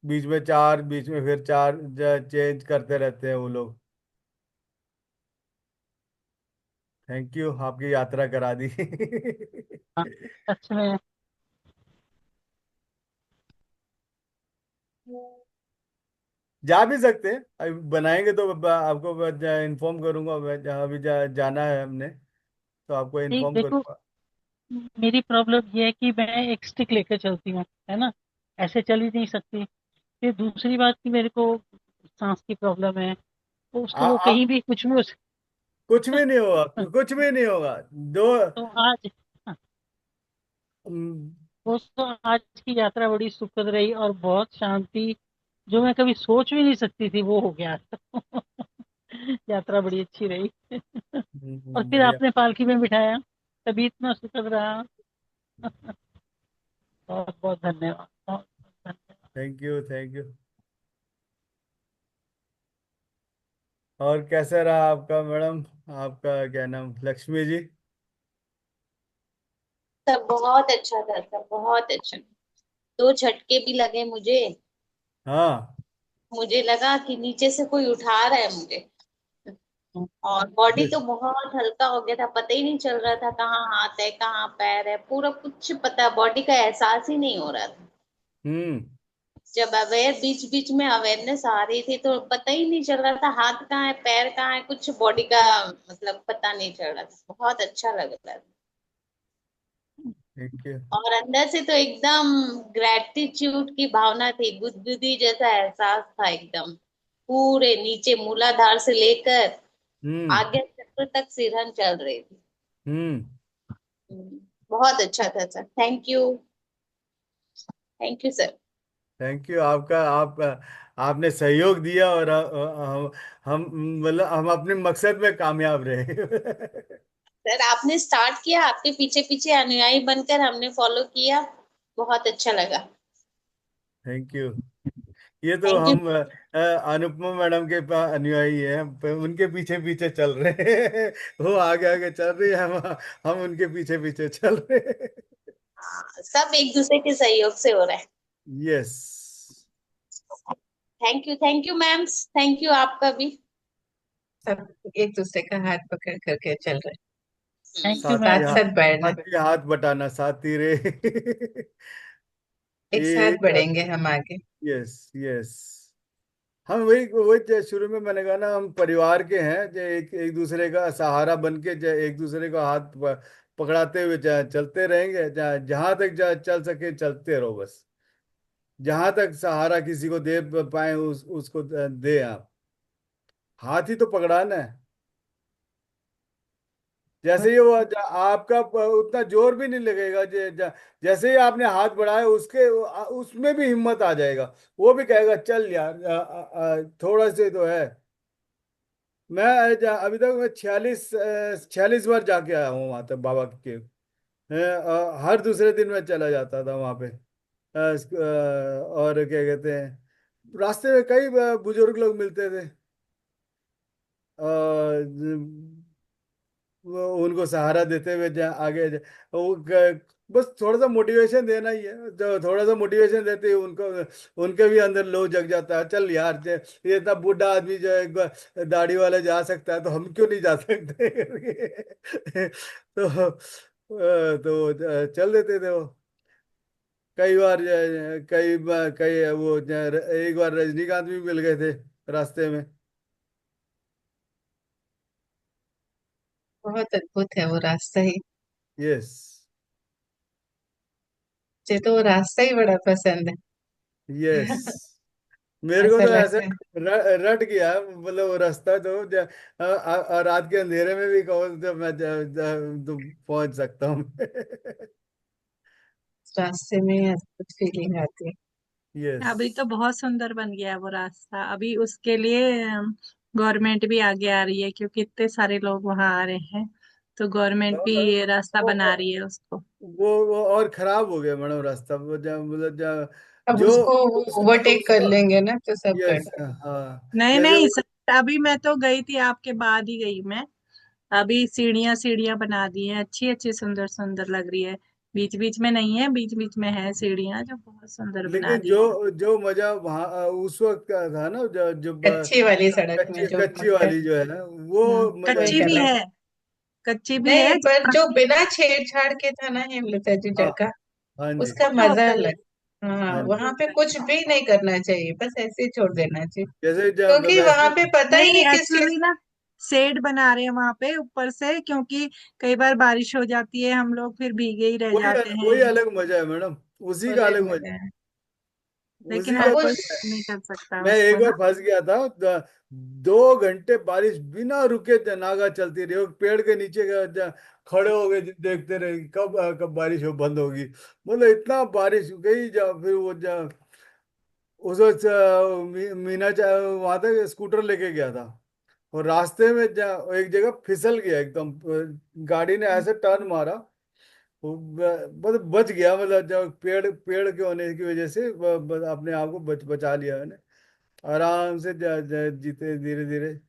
बीच में चार, बीच में फिर चार चेंज करते रहते हैं वो लोग। थैंक यू, आपकी यात्रा करा दी। हाँ, सच में। जा भी सकते हैं, अभी बनाएंगे तो आपको इन्फॉर्म करूंगा। मैं जहाँ भी जाना है हमने, तो आपको नहीं इन्फॉर्म देखो, करूंगा। मेरी प्रॉब्लम ये है कि मैं एक स्टिक लेकर चलती हूँ, है ना, ऐसे चल ही नहीं सकती। फिर दूसरी बात कि मेरे को सांस की प्रॉब्लम है, तो आ, उसको वो आ, कहीं भी कुछ भी कुछ भी नहीं होगा, कुछ भी नहीं होगा। दो तो आज, हाँ, हम्म, दोस्तों आज की यात्रा बड़ी सुखद रही और बहुत शांति, जो मैं कभी सोच भी नहीं सकती थी वो हो गया। यात्रा बड़ी अच्छी रही। और फिर बढ़िया। आपने पालकी में बिठाया, तभी इतना सुखद रहा। बहुत बहुत धन्यवाद, बहुत बहुत धन्यवाद। Thank you, thank you. और कैसा रहा आपका मैडम? आपका क्या नाम, लक्ष्मी जी? सब बहुत अच्छा था, सब बहुत अच्छा। दो झटके भी लगे मुझे। हाँ। मुझे लगा कि नीचे से कोई उठा रहा है मुझे। और बॉडी तो बहुत हल्का हो गया था, पता ही नहीं चल रहा था कहाँ हाथ है कहाँ पैर है, पूरा कुछ पता, बॉडी का एहसास ही नहीं हो रहा था। हम्म। जब अवेयर बीच बीच में अवेयरनेस आ रही थी तो पता ही नहीं चल रहा था हाथ कहाँ है पैर कहाँ है, कुछ बॉडी का मतलब पता नहीं चल रहा था, बहुत अच्छा लग रहा था। Thank you. और अंदर से तो एकदम ग्रेटिट्यूड की भावना थी, गुदगुदी जैसा एहसास था एकदम। पूरे नीचे मूलाधार से लेकर हम्म। आगे चक्र तक सिरहन चल रही थी। हम्म। बहुत अच्छा था sir, thank you sir. Thank you आपका। आपने सहयोग दिया और हम मतलब हम अपने मकसद में कामयाब रहे। सर आपने स्टार्ट किया, आपके पीछे पीछे अनुयायी बनकर हमने फॉलो किया, बहुत अच्छा लगा। Thank you. ये तो थैंक यू। हम अनुपमा मैडम के अनुयायी हैं, उनके पीछे पीछे चल रहे हैं। वो आगे आगे चल रही है, हम उनके पीछे पीछे चल रहे हैं। सब एक दूसरे के सहयोग से हो रहा है। Yes. Thank you ma'am, thank you आपका भी। सब एक दूसरे का हाथ पकड़ करके चल रहे थैंक यू साथी साथ मैम। हाथ, साथ बढ़ना, साथी हाथ बटाना साथी रे। एक साथ एक। बढ़ेंगे हम आगे। Yes, yes. हम वही वही शुरू में मैंने कहा ना, हम परिवार के हैं, जो एक एक दूसरे का सहारा बन के, जो एक दूसरे का हाथ पकड़ाते हुए चलते रहेंगे। जहां तक चल सके चलते रहो बस। जहां तक सहारा किसी को दे पाए उसको दे आप। हाथ ही तो पकड़ाना है। जैसे ही वो आपका उतना जोर भी नहीं लगेगा, जैसे ही आपने हाथ बढ़ाया उसके उसमें भी हिम्मत आ जाएगा। वो भी कहेगा चल यार, थोड़ा से तो है। मैं अभी तक मैं 46 बार जाके आया हूँ वहां तक बाबा के। हर दूसरे दिन मैं चला जाता था वहां पे। और क्या कहते हैं, रास्ते में कई बुजुर्ग लोग मिलते थे। वो उनको सहारा देते हुए आगे वो बस थोड़ा सा मोटिवेशन देना ही है, तो थोड़ा सा मोटिवेशन देते ही उनको, उनके भी अंदर लो जग जाता है, चल यार, ये इतना बूढ़ा आदमी जो है, एक बार दाढ़ी वाला जा सकता है तो हम क्यों नहीं जा सकते करके। चल देते थे वो। कई बार कई वो एक बार रजनीकांत भी मिल गए थे रास्ते में। बहुत अद्भुत है वो रास्ता ही। यस। मुझे तो वो रास्ता ही बड़ा पसंद है। यस। मेरे को ऐसा तो ऐसा लगता है। रट गया, मतलब वो रास्ता तो रात के अंधेरे में भी कहो तो मैं तो पहुंच सकता हूँ। उस रास्ते में अद्भुत फीलिंग आती है। यस। अभी तो बहुत सुंदर बन गया है वो रास्ता। अभी उसके लिए गवर्नमेंट भी आगे आ रही है, क्योंकि इतने सारे लोग वहां आ रहे हैं, तो गवर्नमेंट भी ये रास्ता वो बना रही है उसको। वो और खराब हो गया मैडम रास्ता, वो मतलब अब जो उसको वो ओवरटेक कर उसको, लेंगे ना तो सब कर यस, देंगे। हाँ। नहीं जैसे नहीं वो, सर, अभी मैं तो गई थी, आपके बाद ही गई मैं। अभी सीढ़ियां सीढ़ियां बना दी हैं, अच्छी अच्छी सुंदर सुंदर लग रही है। बीच बीच में नहीं है, बीच बीच में है सीढ़ियां, जो बहुत सुंदर बना लेकिन दी है। जो मजा वहाँ उस वक्त का था ना, जो कच्ची वाली सड़क में कच्ची जो कच्ची वाली जो है ना, वो मजा वही कच्ची नहीं भी कर था। रहे हैं। है, कच्ची भी नहीं, है पर जो बिना छेड़छाड़ के था ना हेमलता जी हाँ। जगह, हाँ जी। उसका तो मजा होता ही है, अलग। हाँ, हाँ वो तो जी। वहां पे होता ही कुछ भी नहीं करना चाहिए, बस ऐसे ही छोड़ देना चाहिए। जैसे जब क्योंकि वहां वैष्णो, पे पता ही नहीं, नहीं किस चीज। एक्चुअली ना शेड बना रहे हैं वहां पे ऊपर से, क्योंकि कई बार बारिश हो जाती है, हम लोग फिर भीगे ही रह जाते वही हैं। अलग मजा है मैडम, उसी का अलग अलग मजा मजा है। है, लेकिन उसी अब का अब कोई उस मजा है। नहीं कर सकता मैं उसको एक बार ना। फंस गया था, 2 घंटे बारिश बिना रुके नागा चलती रही, और पेड़ के नीचे खड़े हो गए, देखते रहे कि कब बारिश हो बंद होगी। मतलब इतना बारिश गई, फिर वो उस वक्त मीना वहां तक स्कूटर लेके गया था, और रास्ते में एक जगह फिसल गया एकदम, गाड़ी ने ऐसे टर्न मारा, वो मतलब बच गया, मतलब जब पेड़ पेड़ के होने की वजह से अपने आप को बचा लिया मैंने, आराम से जीते धीरे धीरे हो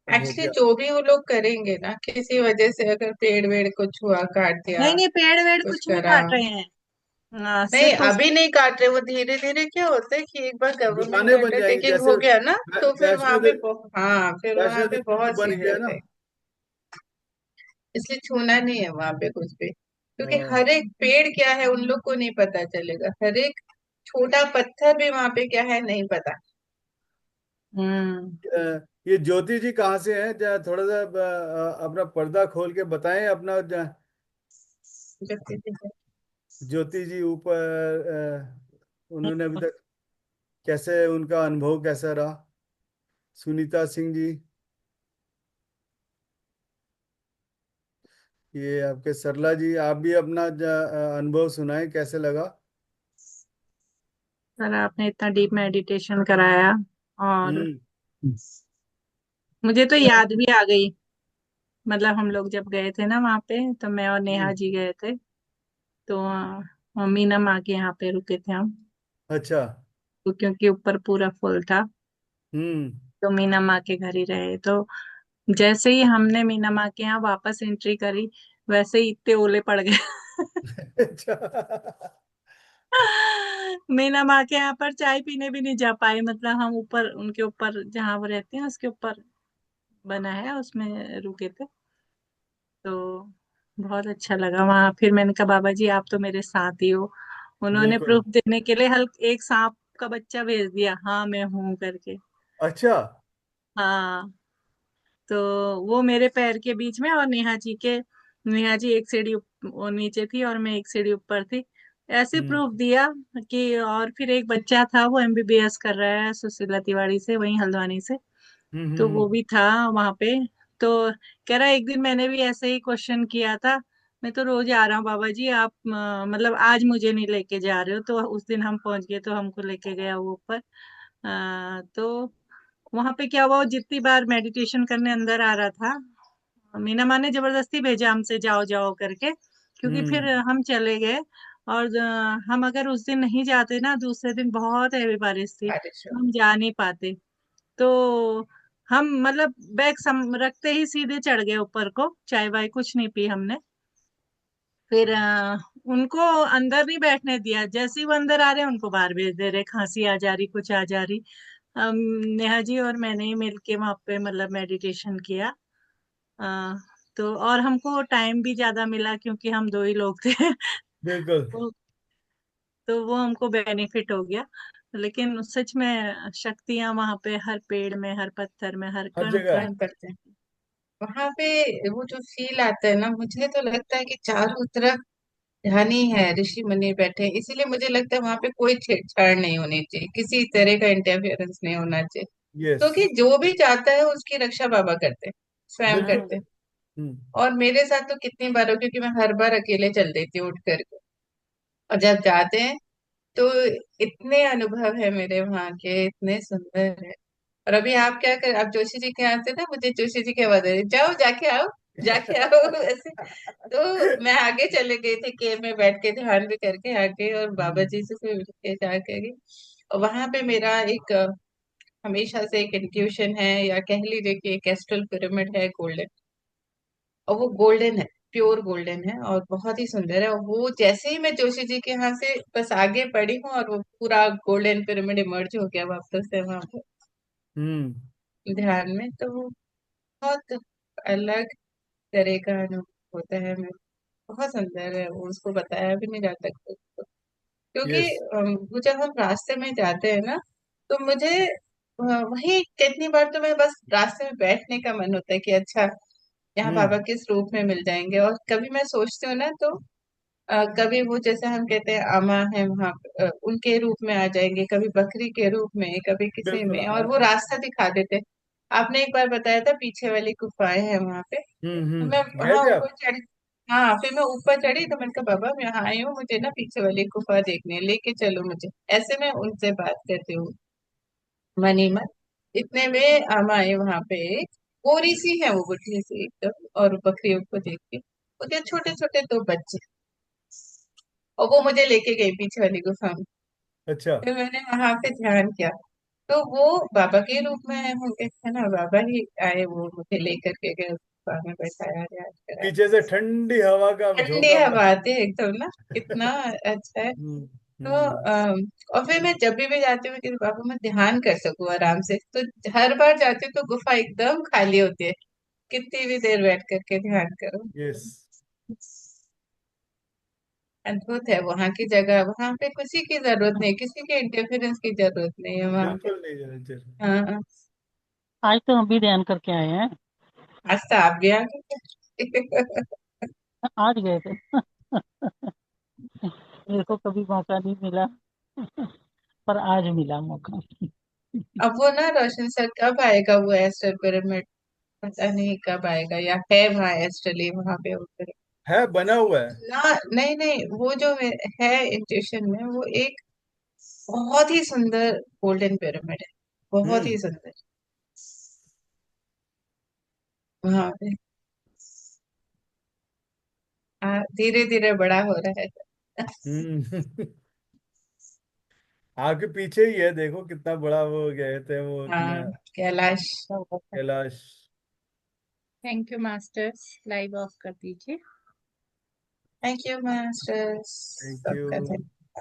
एक्चुअली गया। जो भी वो लोग करेंगे ना, किसी वजह से अगर पेड़ वेड़ कुछ हुआ, काट दिया, नहीं नहीं, पेड़ वेड़ कुछ कुछ नहीं करा। काट रहे हैं। नहीं, सिर्फ अभी उसको नहीं काट रहे, वो धीरे धीरे क्या होता है कि एक बार गवर्नमेंट दुकानें बन जाएंगी, अंडरटेकिंग जैसे हो गया ना, तो फिर वहां वैष्णो पे देवी, हाँ, फिर वहां वैष्णो पे देवी में बहुत बन चीजें गया हो ना। गई। इसलिए छूना नहीं है वहां पे कुछ भी, क्योंकि हाँ। हर एक पेड़ क्या है उन लोग को नहीं पता चलेगा, हर एक छोटा पत्थर भी वहां पे क्या है नहीं पता। हम्म। ये ज्योति जी कहाँ से हैं, थोड़ा सा अपना पर्दा खोल के बताएं अपना, जब किसी से ज्योति जी ऊपर, उन्होंने अभी तक कैसे, उनका अनुभव कैसा रहा, सुनीता सिंह जी, ये आपके सरला जी, आप भी अपना अनुभव सुनाएं, कैसे लगा। सर, आपने इतना डीप मेडिटेशन कराया, और हम्म। मुझे तो याद भी आ गई। मतलब हम लोग जब गए थे ना वहां पे, तो मैं और नेहा हम्म। जी गए थे। तो मीना माँ के यहाँ पे रुके थे हम, अच्छा। तो क्योंकि ऊपर पूरा फुल था, हम्म। तो मीना माँ के घर ही रहे। तो जैसे ही हमने मीना माँ के यहाँ वापस एंट्री करी, वैसे ही इतने ओले पड़ गए। अच्छा। मीना माँ के यहाँ पर चाय पीने भी नहीं जा पाए। मतलब हम ऊपर, उनके ऊपर जहाँ वो रहते हैं उसके ऊपर बना है, उसमें रुके थे। तो बहुत अच्छा लगा वहां। फिर मैंने कहा, बाबा जी आप तो मेरे साथ ही हो। उन्होंने बिल्कुल। प्रूफ देने के लिए एक सांप का बच्चा भेज दिया, हाँ मैं हूं करके। अच्छा। हाँ, तो वो मेरे पैर के बीच में, और नेहा जी एक सीढ़ी वो नीचे थी और मैं एक सीढ़ी ऊपर थी। ऐसे हम्म। प्रूफ दिया कि। और फिर एक बच्चा था, वो एमबीबीएस कर रहा है सुशीला तिवारी से, वहीं हल्द्वानी से। हम्म। तो वो भी था वहां पे। तो कह रहा, एक दिन मैंने भी ऐसे ही क्वेश्चन किया था, मैं तो रोज आ रहा हूँ बाबा जी, आप मतलब आज मुझे नहीं लेके जा रहे हो। तो उस दिन हम पहुंच गए, तो हमको लेके गया वो ऊपर। तो वहां पे क्या हुआ, वो जितनी बार मेडिटेशन करने अंदर आ रहा था, मीना माँ ने जबरदस्ती भेजा हमसे, जाओ जाओ करके, क्योंकि फिर हम्म। हम चले गए। और हम अगर उस दिन नहीं जाते ना, दूसरे दिन बहुत हैवी बारिश थी, बारिश तो हो। हम जा नहीं पाते। तो हम मतलब बैग रखते ही सीधे चढ़ गए ऊपर को, चाय वाय कुछ नहीं पी हमने। फिर उनको अंदर नहीं बैठने दिया, जैसे ही वो अंदर आ रहे हैं उनको बाहर भेज दे रहे, खांसी आ जा रही, कुछ आ जा रही। हम नेहा जी और मैंने ही मिलके वहां पे मतलब मेडिटेशन किया। अ, तो और हमको टाइम भी ज्यादा मिला क्योंकि हम दो ही लोग थे। बिल्कुल। वो- तो वो हमको बेनिफिट हो गया। लेकिन सच में शक्तियां वहां पे हर पेड़ में, हर पत्थर में, हर हर कण जगह। कण। काम करते हैं वहां पे। वो जो फील आता है ना, मुझे तो लगता है कि चारों तरफ ध्यान ही है, ऋषि मुनि बैठे हैं। इसीलिए मुझे लगता है वहां पे कोई छेड़छाड़ नहीं होनी चाहिए, किसी तरह का इंटरफेरेंस नहीं होना चाहिए। यस। क्योंकि जो भी जाता है उसकी रक्षा बाबा करते हैं, स्वयं बिल्कुल। करते हैं। हम्म। और मेरे साथ तो कितनी बार हो, क्योंकि मैं हर बार अकेले चल देती हूँ उठ करके। और जब जाते हैं तो इतने अनुभव है मेरे वहां के, इतने सुंदर है। और अभी आप क्या कर, आप जोशी जी के यहाँ से ना, मुझे जोशी जी की आवाज आ रही, जाओ जाके आओ, जाके आओ ऐसे। तो मैं आगे चले गई थी, केव में बैठ के ध्यान भी करके आगे, और बाबा जी से फिर मिल के जाके गई। और वहां पे मेरा एक हमेशा से एक इंट्यूशन है, या कह लीजिए कि एक एस्ट्रल पिरामिड है गोल्डन। और वो गोल्डन है, प्योर गोल्डन है, और बहुत ही सुंदर है। और वो जैसे ही मैं जोशी जी के यहाँ से बस आगे पड़ी हूँ, और वो पूरा गोल्डन पिरामिड इमर्ज हो गया वापस से वहां पर हम्म। ध्यान में। तो वो बहुत अलग तरह का अनुभव होता है। मैं बहुत सुंदर है वो, उसको बताया भी नहीं जाता खुद को। क्योंकि यस। वो जब हम रास्ते में जाते हैं ना, तो मुझे वही कितनी बार तो मैं बस रास्ते में बैठने का मन होता है कि अच्छा, यहाँ बाबा हम्म। किस रूप में मिल जाएंगे। और कभी मैं सोचती हूँ ना, तो कभी वो जैसे हम कहते हैं अमा है वहां पे, उनके रूप में आ जाएंगे, कभी बकरी के रूप में, कभी किसी बिल्कुल। में, और वो रास्ता दिखा देते। आपने एक बार बताया था पीछे वाली गुफाएं हैं वहां पे, तो मैं गए वहां थे ऊपर आप? चढ़ी। हाँ, फिर मैं ऊपर चढ़ी तो मैंने कहा बाबा मैं यहाँ आई हूँ, मुझे ना पीछे वाली गुफा देखनी है, लेके चलो मुझे। ऐसे मैं उनसे बात करती हूँ मन ही मन। इतने में हम आए वहां पे, एक गोरी सी है वो, बुढ़ी सी एकदम, और बकरियों को देख के उसके छोटे छोटे दो बच्चे, और वो मुझे लेके गई पीछे वाली गुफा में। अच्छा। फिर मैंने वहां पे ध्यान किया, तो वो बाबा के रूप में आए होंगे, है ना, बाबा ही आए, वो मुझे लेकर के गए उस गुफा में, बैठाया, रियाज कराया। पीछे से ठंडी हवा का ठंडी झोंका हवा आती है एकदम ना, कितना अच्छा है। हम्म। तो हम्म। और फिर मैं जब भी जाती हूँ कि बाबा मैं ध्यान कर सकूं आराम से, तो हर बार जाती हूँ तो गुफा एकदम खाली होती है, कितनी भी देर बैठ करके ध्यान करो। यस। अद्भुत है वहां की जगह, वहां पे किसी की जरूरत नहीं, किसी के इंटरफेरेंस की जरूरत नहीं है वहां पे। बिल्कुल नहीं जाना चाहिए। हाँ हाँ। आज तो हम भी ध्यान करके आए हैं। आज तो आप भी आ गए। आज गए थे। मेरे को कभी मौका नहीं मिला, पर आज मिला मौका। अब वो ना रोशन सर कब आएगा वो एस्टर पिरामिड, पता नहीं कब आएगा, या है वहाँ एस्ट्रली वहां पे वो pyramid? है, बना हुआ है। ना, नहीं नहीं, वो जो है इंट्यूशन में, वो एक बहुत ही सुंदर गोल्डन पिरामिड है, बहुत हम्म। ही सुंदर वहां पे। धीरे धीरे बड़ा हो रहा है। हम्म। आपके पीछे ही है, देखो कितना बड़ा वो गए थे वो अपना हाँ, Kailash. Kailash. Thank you masters, live of कर दीजिए। थैंक यू मास्टर्स, थैंक सबका यू। धन्यवाद।